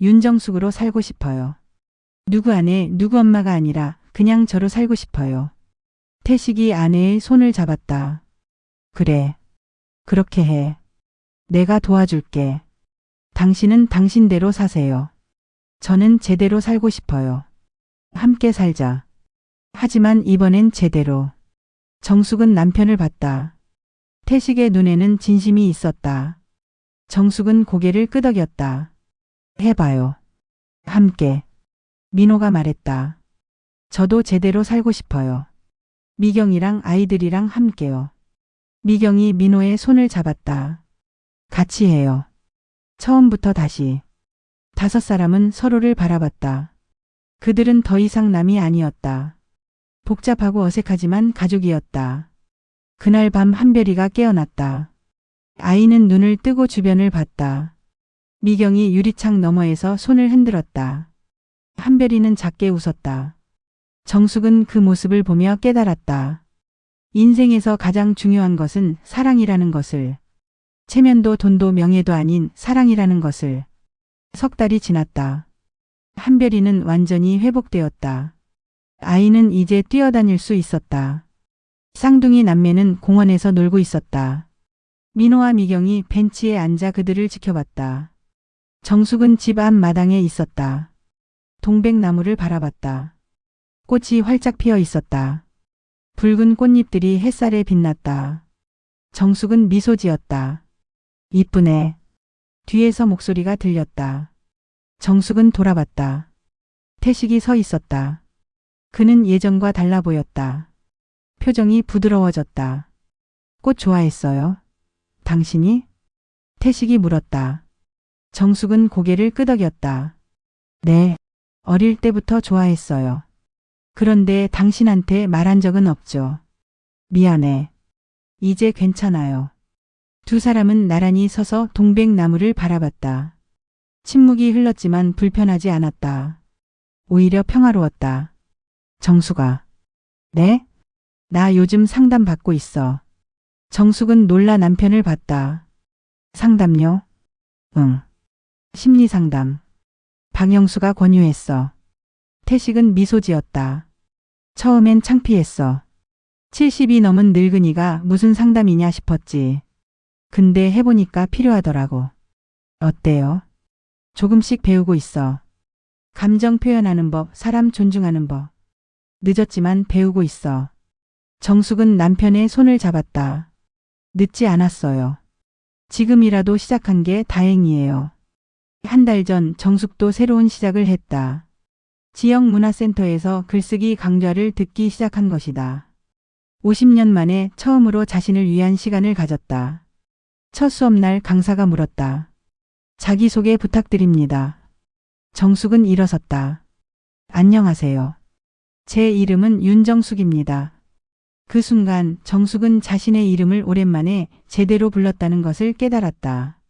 윤정숙으로 살고 싶어요. 누구 아내, 누구 엄마가 아니라 그냥 저로 살고 싶어요. 태식이 아내의 손을 잡았다. 그래. 그렇게 해. 내가 도와줄게. 당신은 당신대로 사세요. 저는 제대로 살고 싶어요. 함께 살자. 하지만 이번엔 제대로. 정숙은 남편을 봤다. 태식의 눈에는 진심이 있었다. 정숙은 고개를 끄덕였다. 해봐요. 함께. 민호가 말했다. 저도 제대로 살고 싶어요. 미경이랑 아이들이랑 함께요. 미경이 민호의 손을 잡았다. 같이 해요. 처음부터 다시. 5사람은 서로를 바라봤다. 그들은 더 이상 남이 아니었다. 복잡하고 어색하지만 가족이었다. 그날 밤 한별이가 깨어났다. 아이는 눈을 뜨고 주변을 봤다. 미경이 유리창 너머에서 손을 흔들었다. 한별이는 작게 웃었다. 정숙은 그 모습을 보며 깨달았다. 인생에서 가장 중요한 것은 사랑이라는 것을. 체면도 돈도 명예도 아닌 사랑이라는 것을. 석 달이 지났다. 한별이는 완전히 회복되었다. 아이는 이제 뛰어다닐 수 있었다. 쌍둥이 남매는 공원에서 놀고 있었다. 민호와 미경이 벤치에 앉아 그들을 지켜봤다. 정숙은 집 앞 마당에 있었다. 동백나무를 바라봤다. 꽃이 활짝 피어 있었다. 붉은 꽃잎들이 햇살에 빛났다. 정숙은 미소 지었다. 이쁘네. 뒤에서 목소리가 들렸다. 정숙은 돌아봤다. 태식이 서 있었다. 그는 예전과 달라 보였다. 표정이 부드러워졌다. 꽃 좋아했어요? 당신이? 태식이 물었다. 정숙은 고개를 끄덕였다. 네, 어릴 때부터 좋아했어요. 그런데 당신한테 말한 적은 없죠. 미안해. 이제 괜찮아요. 두 사람은 나란히 서서 동백나무를 바라봤다. 침묵이 흘렀지만 불편하지 않았다. 오히려 평화로웠다. 정숙아. 네? 나 요즘 상담 받고 있어. 정숙은 놀라 남편을 봤다. 상담요? 응. 심리상담. 박영수가 권유했어. 태식은 미소 지었다. 처음엔 창피했어. 70이 넘은 늙은이가 무슨 상담이냐 싶었지. 근데 해보니까 필요하더라고. 어때요? 조금씩 배우고 있어. 감정 표현하는 법, 사람 존중하는 법. 늦었지만 배우고 있어. 정숙은 남편의 손을 잡았다. 늦지 않았어요. 지금이라도 시작한 게 다행이에요. 한 달 전 정숙도 새로운 시작을 했다. 지역 문화센터에서 글쓰기 강좌를 듣기 시작한 것이다. 50년 만에 처음으로 자신을 위한 시간을 가졌다. 첫 수업날 강사가 물었다. 자기소개 부탁드립니다. 정숙은 일어섰다. 안녕하세요. 제 이름은 윤정숙입니다. 그 순간 정숙은 자신의 이름을 오랜만에 제대로 불렀다는 것을 깨달았다.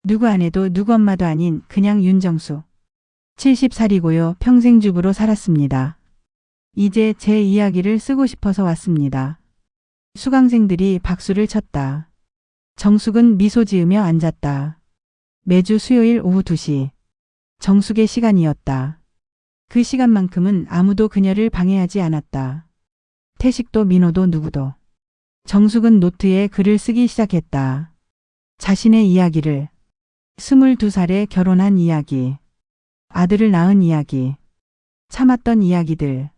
누구 아내도 누구 엄마도 아닌 그냥 윤정숙. 70살이고요. 평생 주부로 살았습니다. 이제 제 이야기를 쓰고 싶어서 왔습니다. 수강생들이 박수를 쳤다. 정숙은 미소 지으며 앉았다. 매주 수요일 오후 2시. 정숙의 시간이었다. 그 시간만큼은 아무도 그녀를 방해하지 않았다. 태식도 민호도 누구도. 정숙은 노트에 글을 쓰기 시작했다. 자신의 이야기를. 22살에 결혼한 이야기. 아들을 낳은 이야기. 참았던 이야기들.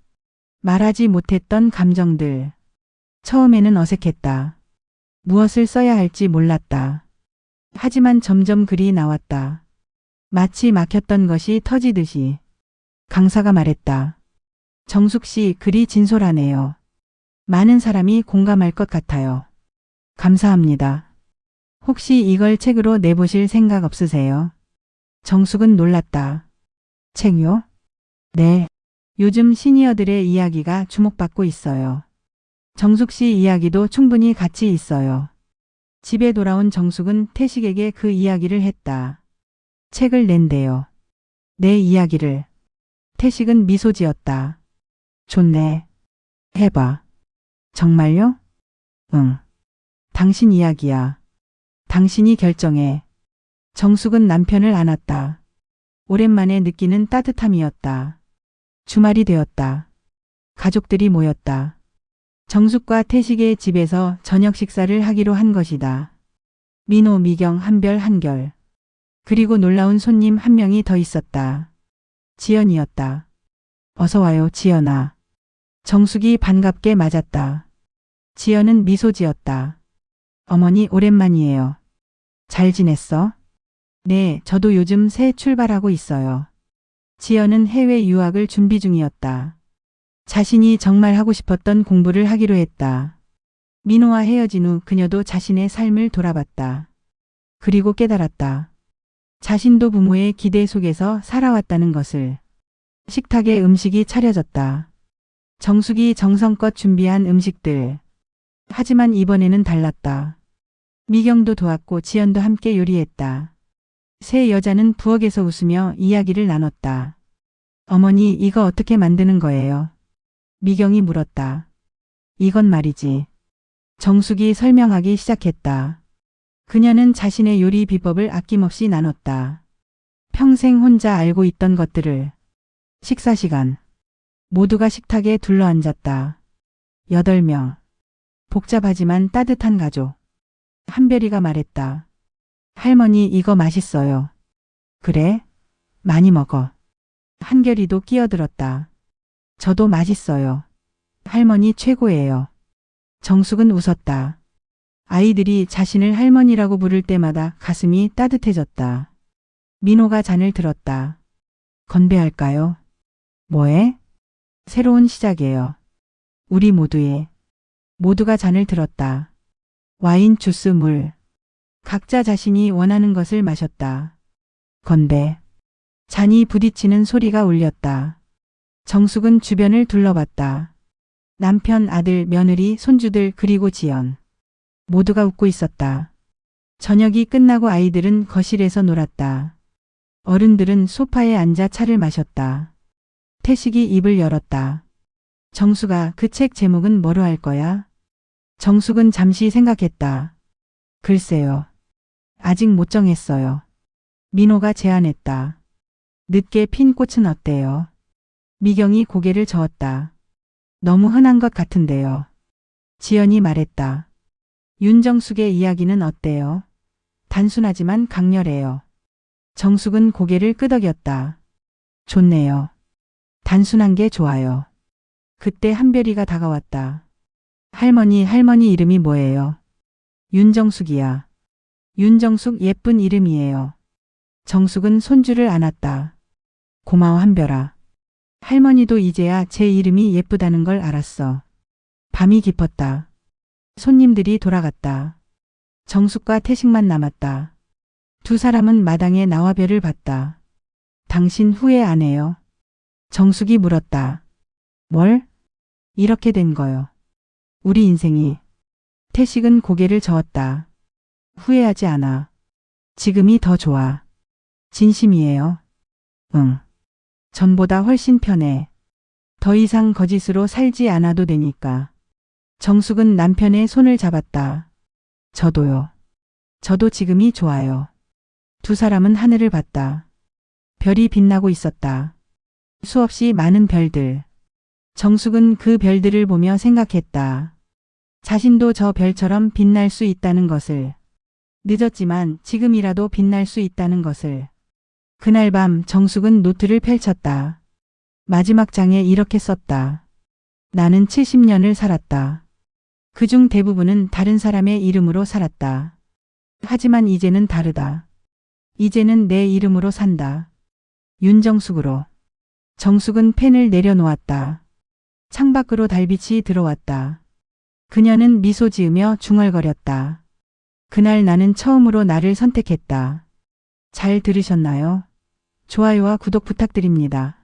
말하지 못했던 감정들. 처음에는 어색했다. 무엇을 써야 할지 몰랐다. 하지만 점점 글이 나왔다. 마치 막혔던 것이 터지듯이. 강사가 말했다. 정숙 씨 글이 진솔하네요. 많은 사람이 공감할 것 같아요. 감사합니다. 혹시 이걸 책으로 내보실 생각 없으세요? 정숙은 놀랐다. 책요? 네. 요즘 시니어들의 이야기가 주목받고 있어요. 정숙 씨 이야기도 충분히 가치 있어요. 집에 돌아온 정숙은 태식에게 그 이야기를 했다. 책을 낸대요. 내 이야기를. 태식은 미소 지었다. 좋네. 해봐. 정말요? 응. 당신 이야기야. 당신이 결정해. 정숙은 남편을 안았다. 오랜만에 느끼는 따뜻함이었다. 주말이 되었다. 가족들이 모였다. 정숙과 태식의 집에서 저녁 식사를 하기로 한 것이다. 민호, 미경, 한별, 한결. 그리고 놀라운 손님 한 명이 더 있었다. 지연이었다. 어서 와요, 지연아. 정숙이 반갑게 맞았다. 지연은 미소 지었다. 어머니 오랜만이에요. 잘 지냈어? 네, 저도 요즘 새 출발하고 있어요. 지연은 해외 유학을 준비 중이었다. 자신이 정말 하고 싶었던 공부를 하기로 했다. 민호와 헤어진 후 그녀도 자신의 삶을 돌아봤다. 그리고 깨달았다. 자신도 부모의 기대 속에서 살아왔다는 것을. 식탁에 음식이 차려졌다. 정숙이 정성껏 준비한 음식들. 하지만 이번에는 달랐다. 미경도 도왔고 지연도 함께 요리했다. 세 여자는 부엌에서 웃으며 이야기를 나눴다. 어머니, 이거 어떻게 만드는 거예요? 미경이 물었다. 이건 말이지. 정숙이 설명하기 시작했다. 그녀는 자신의 요리 비법을 아낌없이 나눴다. 평생 혼자 알고 있던 것들을. 식사 시간. 모두가 식탁에 둘러앉았다. 8명. 복잡하지만 따뜻한 가족. 한별이가 말했다. 할머니, 이거 맛있어요. 그래? 많이 먹어. 한결이도 끼어들었다. 저도 맛있어요. 할머니 최고예요. 정숙은 웃었다. 아이들이 자신을 할머니라고 부를 때마다 가슴이 따뜻해졌다. 민호가 잔을 들었다. 건배할까요? 뭐에? 새로운 시작이에요. 우리 모두의. 모두가 잔을 들었다. 와인, 주스, 물. 각자 자신이 원하는 것을 마셨다. 건배. 잔이 부딪히는 소리가 울렸다. 정숙은 주변을 둘러봤다. 남편, 아들, 며느리, 손주들 그리고 지연. 모두가 웃고 있었다. 저녁이 끝나고 아이들은 거실에서 놀았다. 어른들은 소파에 앉아 차를 마셨다. 태식이 입을 열었다. 정수가 그 책 제목은 뭐로 할 거야? 정숙은 잠시 생각했다. 글쎄요. 아직 못 정했어요. 민호가 제안했다. 늦게 핀 꽃은 어때요? 미경이 고개를 저었다. 너무 흔한 것 같은데요. 지연이 말했다. 윤정숙의 이야기는 어때요? 단순하지만 강렬해요. 정숙은 고개를 끄덕였다. 좋네요. 단순한 게 좋아요. 그때 한별이가 다가왔다. 할머니 이름이 뭐예요? 윤정숙이야. 윤정숙 예쁜 이름이에요. 정숙은 손주를 안았다. 고마워 한별아. 할머니도 이제야 제 이름이 예쁘다는 걸 알았어. 밤이 깊었다. 손님들이 돌아갔다. 정숙과 태식만 남았다. 두 사람은 마당에 나와 별을 봤다. 당신 후회 안 해요? 정숙이 물었다. 뭘? 이렇게 된 거요. 우리 인생이. 태식은 고개를 저었다. 후회하지 않아. 지금이 더 좋아. 진심이에요. 응. 전보다 훨씬 편해. 더 이상 거짓으로 살지 않아도 되니까. 정숙은 남편의 손을 잡았다. 저도요. 저도 지금이 좋아요. 두 사람은 하늘을 봤다. 별이 빛나고 있었다. 수없이 많은 별들. 정숙은 그 별들을 보며 생각했다. 자신도 저 별처럼 빛날 수 있다는 것을. 늦었지만 지금이라도 빛날 수 있다는 것을. 그날 밤 정숙은 노트를 펼쳤다. 마지막 장에 이렇게 썼다. 나는 70년을 살았다. 그중 대부분은 다른 사람의 이름으로 살았다. 하지만 이제는 다르다. 이제는 내 이름으로 산다. 윤정숙으로. 정숙은 펜을 내려놓았다. 창밖으로 달빛이 들어왔다. 그녀는 미소 지으며 중얼거렸다. 그날 나는 처음으로 나를 선택했다. 잘 들으셨나요? 좋아요와 구독 부탁드립니다.